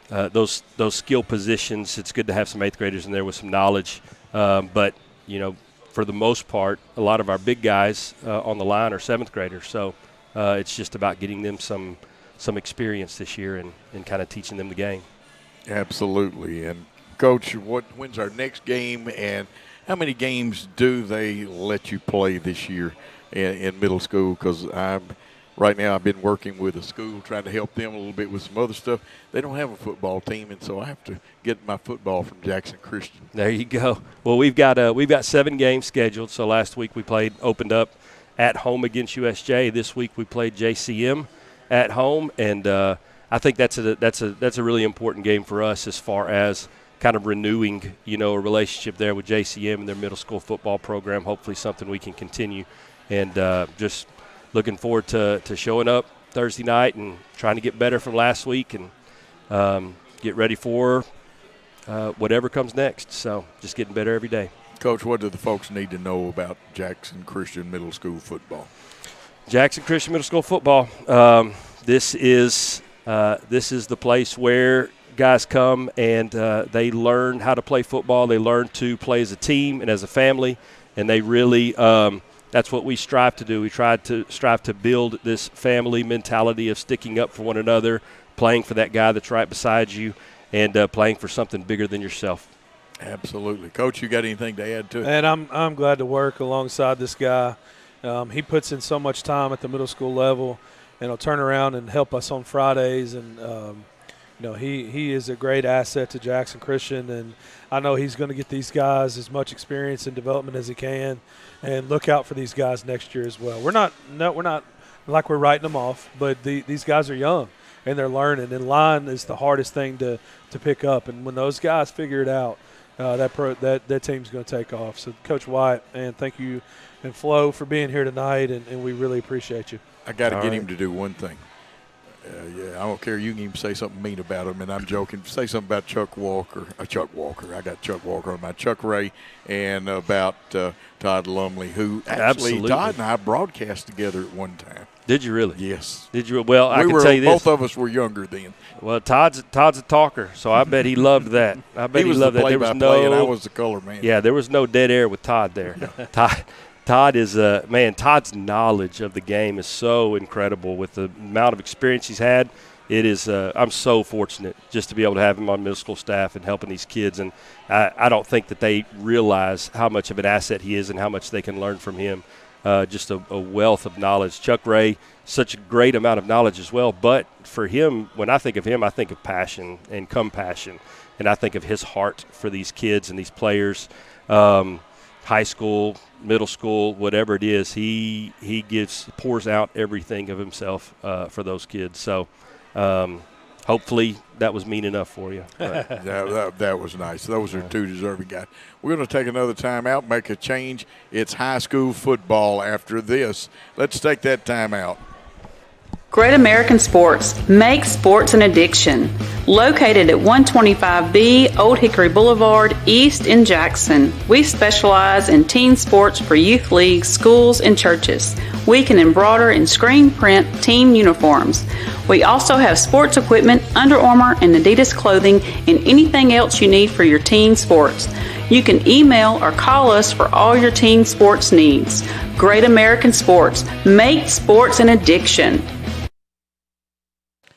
those skill positions, it's good to have some 8th graders in there with some knowledge. But, for the most part, a lot of our big guys on the line are 7th graders. So it's just about getting them some experience this year and kind of teaching them the game. Absolutely. And, Coach, when's our next game, and how many games do they let you play this year in middle school? Because right now I've been working with a school trying to help them a little bit with some other stuff. They don't have a football team, and so I have to get my football from Jackson Christian. There you go. Well, we've got 7 games scheduled. So last week we opened up at home against USJ. This week we played JCM at home, and I think that's a really important game for us as far as kind of renewing, a relationship there with JCM and their middle school football program. Hopefully something we can continue, and just looking forward to showing up Thursday night and trying to get better from last week and get ready for whatever comes next. So just getting better every day. Coach, what do the folks need to know about Jackson Christian Middle School football? Jackson Christian Middle School football. This is the place where guys come and they learn how to play football. They learn to play as a team and as a family, and they really that's what we strive to do. We strive to build this family mentality of sticking up for one another, playing for that guy that's right beside you, and playing for something bigger than yourself. Absolutely. Coach, you got anything to add to it? And I'm glad to work alongside this guy. He puts in so much time at the middle school level, and he'll turn around and help us on Fridays and he is a great asset to Jackson Christian, and I know he's going to get these guys as much experience and development as he can, and look out for these guys next year as well. We're not like we're writing them off, but these guys are young and they're learning. And line is the hardest thing to pick up, and when those guys figure it out, that team's going to take off. So, Coach White, and thank you and Flo for being here tonight, and we really appreciate you. I got to get him to do one thing. I don't care. You can even say something mean about him, and I'm joking. Say something about Chuck Walker. I got Chuck Walker on my Chuck Ray, and about Todd Lumley, who actually Absolutely. Todd and I broadcast together at one time. Did you really? Yes. Did you? Well, I we can were, tell you this. both of us were younger then. Well, Todd's a talker, so I bet he loved that. I bet he was loved the that. There was play-by-play, and I was the color man. Yeah, there was no dead air with Todd there. Todd is Todd's knowledge of the game is so incredible with the amount of experience he's had. It is. I'm so fortunate just to be able to have him on middle school staff and helping these kids. And I don't think that they realize how much of an asset he is and how much they can learn from him. Just a wealth of knowledge. Chuck Ray, such a great amount of knowledge as well. But for him, when I think of him, I think of passion and compassion. And I think of his heart for these kids and these players, high school, middle school, whatever it is. He pours out everything of himself for those kids. So hopefully that was mean enough for you. That was nice. Those are two deserving guys. We're going to take another time out, make a change. It's high school football after this. Let's take that time out. Great American Sports, make sports an addiction. Located at 125B Old Hickory Boulevard, East in Jackson. We specialize in team sports for youth leagues, schools, and churches. We can embroider and screen print team uniforms. We also have sports equipment, Under Armour, and Adidas clothing, and anything else you need for your team sports. You can email or call us for all your team sports needs. Great American Sports, make sports an addiction.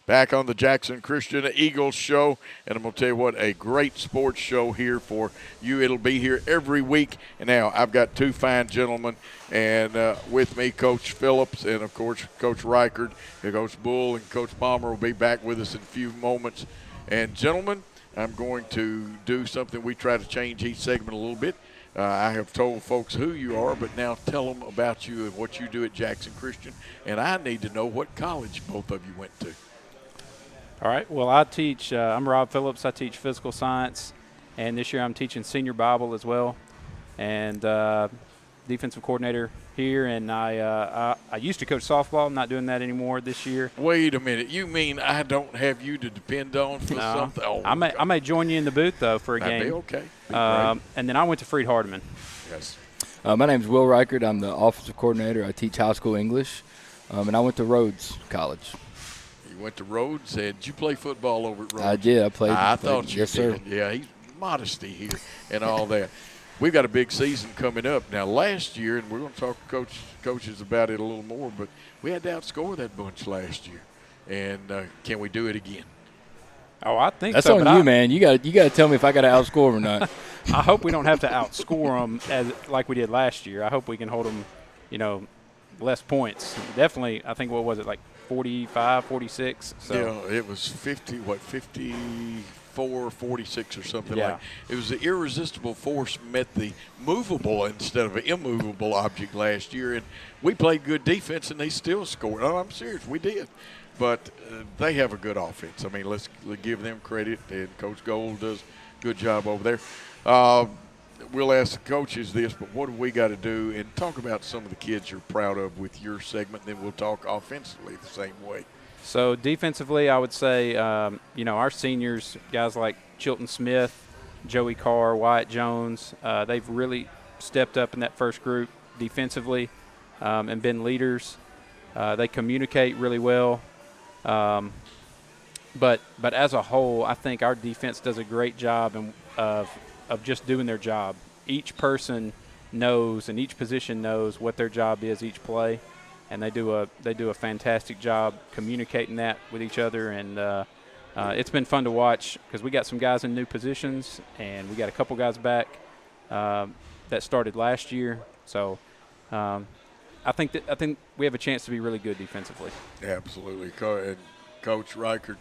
Back on the Jackson Christian Eagles show, and I'm going to tell you what, a great sports show here for you. It'll be here every week. And now I've got two fine gentlemen, and with me, Coach Phillips, and, of course, Coach Reichard, and Coach Bull, and Coach Palmer will be back with us in a few moments. And, gentlemen, I'm going to do something. We try to change each segment a little bit. I have told folks who you are, but now tell them about you and what you do at Jackson Christian. And I need to know what college both of you went to. All right. Well, I teach. I'm Rob Phillips. I teach physical science, and this year I'm teaching senior Bible as well, and defensive coordinator here. And I used to coach softball. I'm not doing that anymore this year. Wait a minute. You mean I don't have you to depend on for something? Oh, I may join you in the booth though for a That'd game. Be okay. And then I went to Freed Hardeman. Yes. My name's Will Reichard. I'm the offensive coordinator. I teach high school English, and I went to Rhodes College. Went to Rhodes. Did you play football over at Rhodes? I did. I played. I thought you yes, did. Sir. Yeah, he's modesty here and all that. We've got a big season coming up. Now, last year, and we're going to talk to coaches about it a little more, but we had to outscore that bunch last year. And can we do it again? Oh, I think that's so. That's on you, man. You got to tell me if I got to outscore or not. I hope we don't have to outscore them like we did last year. I hope we can hold them, less points. Definitely, I think, what was it, like 45, 46? So. Yeah, it was 54, 46 or something like that. It was the irresistible force met the movable instead of an immovable object last year, and we played good defense, and they still scored. Oh, I'm serious, we did. But they have a good offense. I mean, let's give them credit, and Coach Gold does a good job over there. We'll ask the coaches this, but what do we got to do? And talk about some of the kids you're proud of with your segment, and then we'll talk offensively the same way. So defensively, I would say, our seniors, guys like Chilton Smith, Joey Carr, Wyatt Jones, they've really stepped up in that first group defensively and been leaders. They communicate really well. But as a whole, I think our defense does a great job of just doing their job. Each person knows and each position knows what their job is each play, and they do a fantastic job communicating that with each other. And it's been fun to watch because we got some guys in new positions, and we got a couple guys back that started last year. So I think we have a chance to be really good defensively. Absolutely, and Coach Reichard.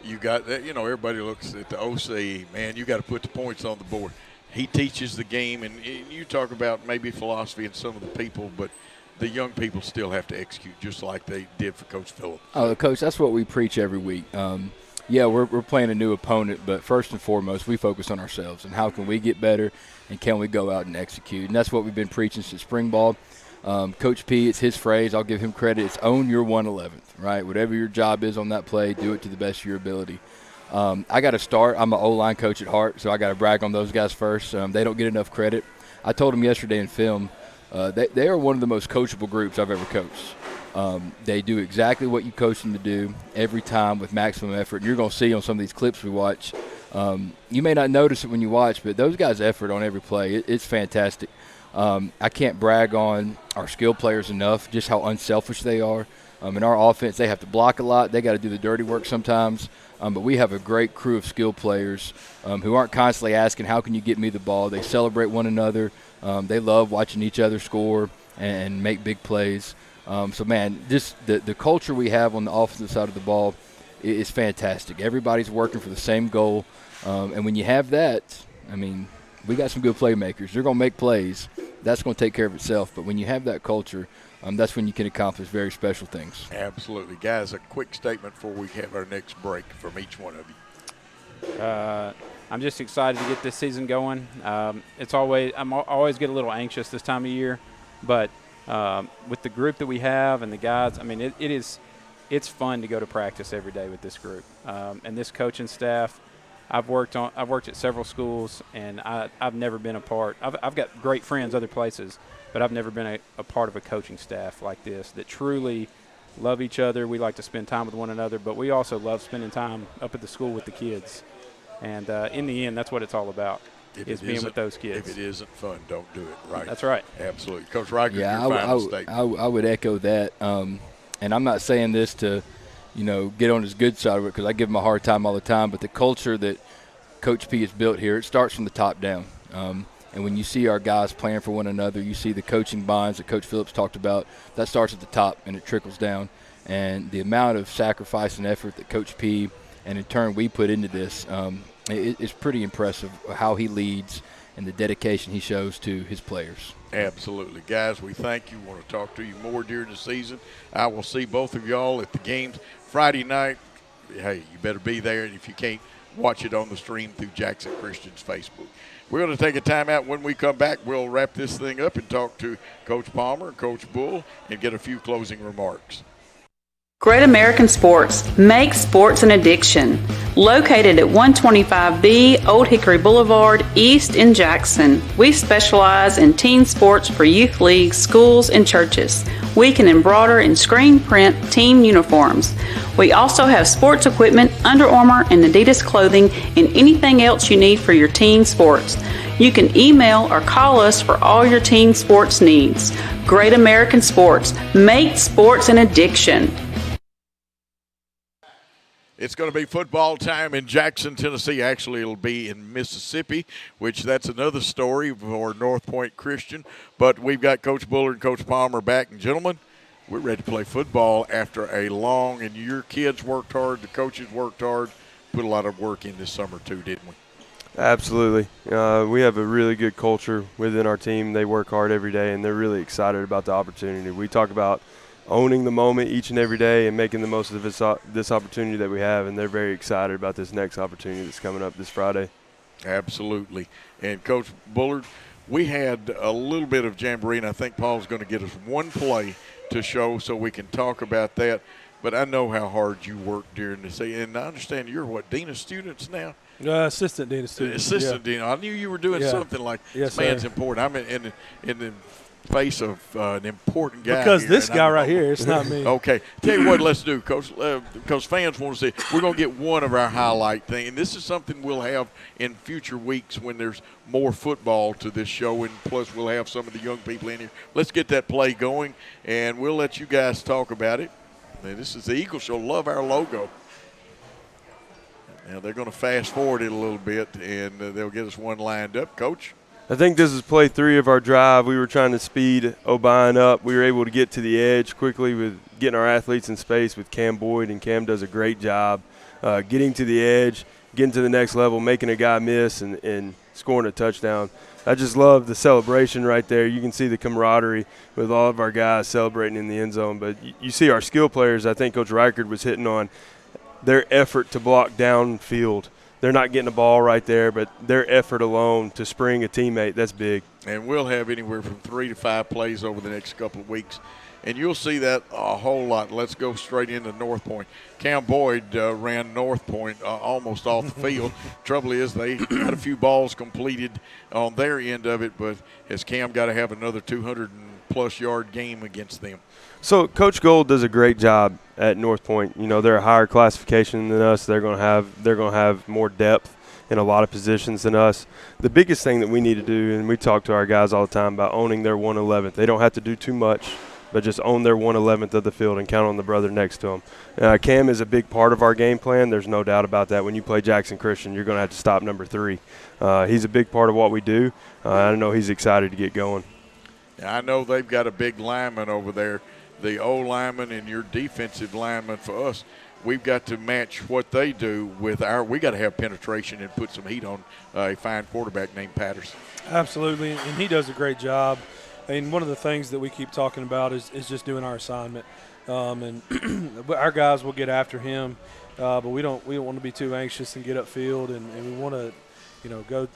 You got that. Everybody looks at the OC. Man, you got to put the points on the board. He teaches the game, and you talk about maybe philosophy and some of the people, but the young people still have to execute just like they did for Coach Phillips. Oh, Coach, that's what we preach every week. Yeah, we're playing a new opponent, but first and foremost, we focus on ourselves and how can we get better and can we go out and execute. And that's what we've been preaching since spring ball. Coach P, it's his phrase. I'll give him credit. It's own your 111th, right? Whatever your job is on that play, do it to the best of your ability. I got to start. I'm an O-line coach at heart, so I got to brag on those guys first. They don't get enough credit. I told them yesterday in film, they are one of the most coachable groups I've ever coached. They do exactly what you coach them to do every time with maximum effort. And you're going to see on some of these clips we watch. You may not notice it when you watch, but those guys' effort on every play, it's fantastic. I can't brag on our skill players enough, just how unselfish they are. In our offense, they have to block a lot. They got to do the dirty work sometimes. But we have a great crew of skill players who aren't constantly asking, how can you get me the ball? They celebrate one another. They love watching each other score and make big plays. So, man, just the culture we have on the offensive side of the ball is fantastic. Everybody's working for the same goal. And when you have that, I mean, we got some good playmakers. They're going to make plays. That's going to take care of itself. But when you have that culture, that's when you can accomplish very special things. Absolutely. Guys, a quick statement before we have our next break from each one of you. I'm just excited to get this season going. I'm always get a little anxious this time of year, but with the group that we have and the guys, I mean, it's fun to go to practice every day with this group and this coaching staff. I've worked at several schools, and I've never been a part. I've got great friends other places, but I've never been a part of a coaching staff like this that truly love each other. We like to spend time with one another, but we also love spending time up at the school with the kids. And in the end, that's what it's all about, is being with those kids. If it isn't fun, don't do it, right? That's right. Absolutely. Coach Riker, Yeah, your final statement. I would echo that. And I'm not saying this to, get on his good side of it, because I give him a hard time all the time, but the culture that Coach P has built here, it starts from the top down. And when you see our guys playing for one another, you see the coaching bonds that Coach Phillips talked about, that starts at the top and it trickles down. And the amount of sacrifice and effort that Coach P and in turn we put into this, it's pretty impressive how he leads and the dedication he shows to his players. Absolutely. Guys, we thank you. We want to talk to you more during the season. I will see both of y'all at the games Friday night. Hey, you better be there, and if you can't, watch it on the stream through Jackson Christian's Facebook. We're going to take a timeout. When we come back, we'll wrap this thing up and talk to Coach Palmer and Coach Bull and get a few closing remarks. Great American Sports, make sports an addiction. Located at 125B Old Hickory Boulevard, East in Jackson. We specialize in teen sports for youth leagues, schools, and churches. We can embroider and screen print team uniforms. We also have sports equipment, Under Armour, and Adidas clothing, and anything else you need for your teen sports. You can email or call us for all your teen sports needs. Great American Sports, make sports an addiction. It's going to be football time in Jackson, Tennessee. Actually, it'll be in Mississippi, which that's another story for North Point Christian. But we've got Coach Bullard and Coach Palmer back. And, gentlemen, we're ready to play football after a long – and your kids worked hard, the coaches worked hard, put a lot of work in this summer too, didn't we? Absolutely. We have a really good culture within our team. They work hard every day, and they're really excited about the opportunity. We talk about owning the moment each and every day and making the most of this opportunity that we have, and they're very excited about this next opportunity that's coming up this Friday. Absolutely. And, Coach Bullard, we had a little bit of jamboree, and I think Paul's going to get us one play to show so we can talk about that. But I know how hard you work during the season, and I understand you're, dean of students now? Assistant dean of students. Dean. I knew you were doing something like yes, man's sir. important. I'm in the face of an important guy. Because here, this guy right here, it's not me. Okay. Tell you what, let's do, Coach, because fans want to see. We're going to get one of our highlight things, and this is something we'll have in future weeks when there's more football to this show, and plus we'll have some of the young people in here. Let's get that play going, and we'll let you guys talk about it. And this is the Eagle Show. Love our logo. Now they're going to fast forward it a little bit, and they'll get us one lined up. Coach? I think this is play 3 of our drive. We were trying to speed O'Brien up. We were able to get to the edge quickly with getting our athletes in space with Cam Boyd, and Cam does a great job getting to the edge, getting to the next level, making a guy miss, and scoring a touchdown. I just love the celebration right there. You can see the camaraderie with all of our guys celebrating in the end zone. But you see our skill players, I think Coach Reichard was hitting on their effort to block downfield. They're not getting the ball right there, but their effort alone to spring a teammate, that's big. And we'll have anywhere from 3 to 5 plays over the next couple of weeks. And you'll see that a whole lot. Let's go straight into North Point. Cam Boyd ran North Point almost off the field. Trouble is they had a few balls completed on their end of it, but has Cam got to have another 200-plus yard game against them? So Coach Gold does a great job at North Point. You know, they're a higher classification than us. They're going to have more depth in a lot of positions than us. The biggest thing that we need to do, and we talk to our guys all the time about owning their 1/11th. They don't have to do too much, but just own their 1/11th of the field and count on the brother next to them. Cam is a big part of our game plan. There's no doubt about that. When you play Jackson Christian, you're going to have to stop number 3. He's a big part of what we do. I know he's excited to get going. I know they've got a big lineman over there, the O lineman and your defensive lineman. For us, we've got to match what they do with we got to have penetration and put some heat on a fine quarterback named Patterson. Absolutely, and he does a great job. And one of the things that we keep talking about is just doing our assignment. And our guys will get after him, but we don't want to be too anxious and get upfield, and we want to,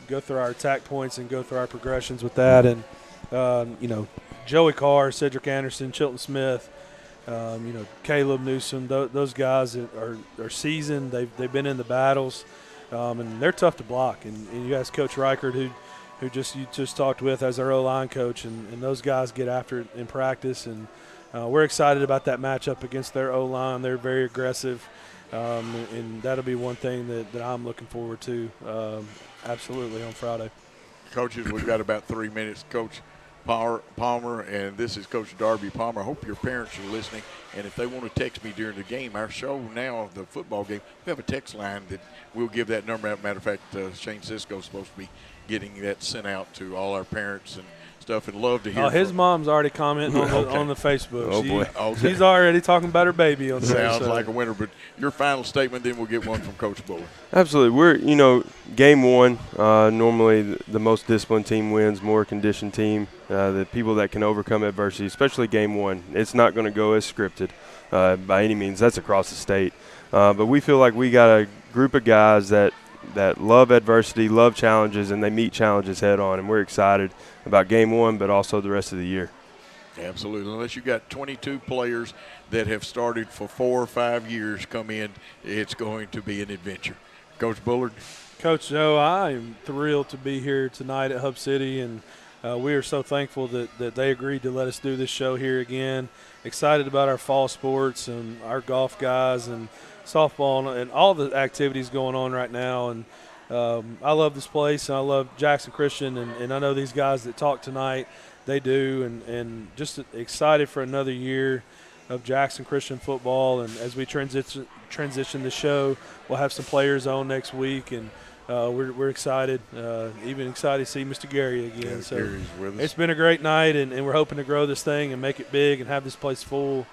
go through our attack points and go through our progressions with that. And Joey Carr, Cedric Anderson, Chilton Smith, Caleb Newsom, those guys are seasoned. They've been in the battles, and they're tough to block. And you guys, Coach Reichard, who you just talked with as our O-line coach, and those guys get after it in practice. And we're excited about that matchup against their O-line. They're very aggressive, and that'll be one thing that I'm looking forward to absolutely on Friday. Coaches, we've got about 3 minutes. Coach Palmer, and this is Coach Darby Palmer. I hope your parents are listening, and if they want to text me during the game, our show now, the football game, we have a text line that we'll give that number out. Matter of fact, Shane Cisco's supposed to be getting that sent out to all our parents and stuff, and love to hear. His mom's already commenting on the Facebook. Oh, boy. She's already talking about her baby on there. Sounds like a winner, but your final statement, then we'll get one from Coach Buller. Absolutely. We're, game one, normally the most disciplined team wins, more conditioned team, the people that can overcome adversity, especially game one. It's not going to go as scripted by any means. That's across the state. But we feel like we got a group of guys that love adversity, love challenges, and they meet challenges head on. And we're excited about game one, but also the rest of the year. Absolutely. Unless you got 22 players that have started for 4 or 5 years come in, it's going to be an adventure. Coach Bullard. Coach Joe, I am thrilled to be here tonight at Hub City, and we are so thankful that they agreed to let us do this show here again. Excited about our fall sports and our golf guys and softball and all the activities going on right now. And I love this place, and I love Jackson Christian, and I know these guys that talk tonight, they do, and just excited for another year of Jackson Christian football. And as we transition the show, we'll have some players on next week, and we're excited, even excited to see Mr. Gary again. Yeah, so Gary's with us. It's been a great night, and we're hoping to grow this thing and make it big and have this place full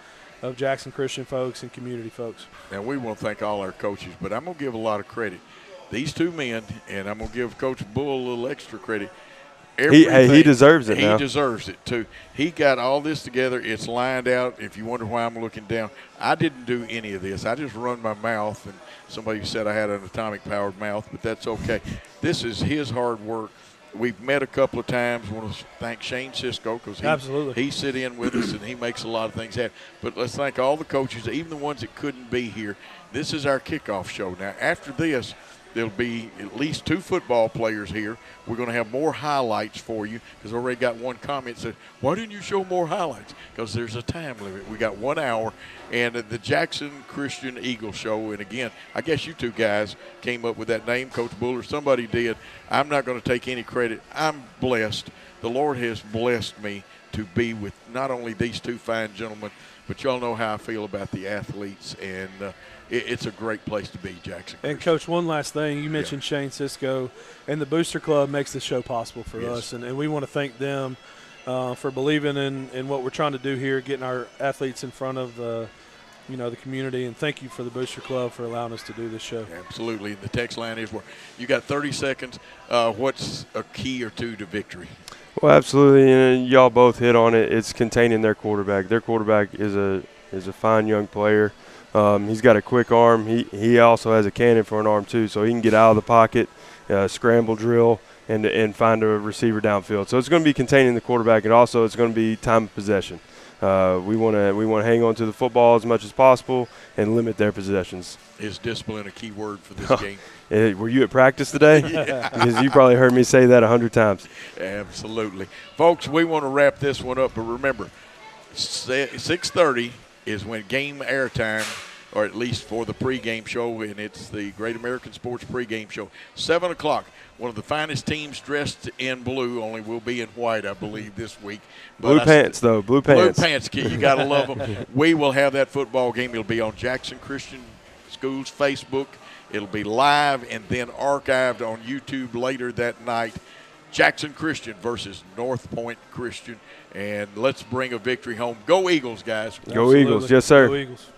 of Jackson Christian folks and community folks. And we want to thank all our coaches, but I'm going to give a lot of credit. These two men, and I'm going to give Coach Bull a little extra credit. He deserves it now. He deserves it, too. He got all this together. It's lined out. If you wonder why I'm looking down, I didn't do any of this. I just run my mouth, and somebody said I had an atomic-powered mouth, but that's okay. This is his hard work. We've met a couple of times. I want to thank Shane Cisco because he sit in with us and he makes a lot of things happen. But let's thank all the coaches, even the ones that couldn't be here. This is our kickoff show. Now, after this, there'll be at least 2 football players here. We're going to have more highlights for you because I already got one comment that said, why didn't you show more highlights? Because there's a time limit. We got 1 hour. And the Jackson Christian Eagle Show, and again, I guess you two guys came up with that name, Coach Buller. Somebody did. I'm not going to take any credit. I'm blessed. The Lord has blessed me to be with not only these 2 fine gentlemen, but y'all know how I feel about the athletes, and it's a great place to be, Jackson Christian. And, Coach, one last thing. You mentioned Shane Cisco, and the Booster Club makes this show possible for us, and we want to thank them for believing in what we're trying to do here, getting our athletes in front of the community. And thank you for the Booster Club for allowing us to do this show. Absolutely. The text line is where you got 30 seconds. What's a key or two to victory? Well, absolutely, and y'all both hit on it. It's containing their quarterback. Their quarterback is a fine young player. He's got a quick arm. He also has a cannon for an arm too, so he can get out of the pocket, scramble drill, and find a receiver downfield. So it's going to be containing the quarterback, and also it's going to be time of possession. We want to hang on to the football as much as possible and limit their possessions. Is discipline a key word for this game? Were you at practice today? Yeah. Because you probably heard me say that 100 times. Absolutely. Folks, we want to wrap this one up, but remember, 6:30 is when game airtime, or at least for the pregame show, and it's the Great American Sports pregame show. 7 o'clock, one of the finest teams dressed in blue, only will be in white, I believe, this week. Blue pants, though. Blue pants. Blue pants, kid. You got to love them. We will have that football game. It'll be on Jackson Christian School's Facebook. It'll be live and then archived on YouTube later that night. Jackson Christian versus North Point Christian. And let's bring a victory home. Go Eagles, guys. Go Eagles. Yes, sir. Go Eagles.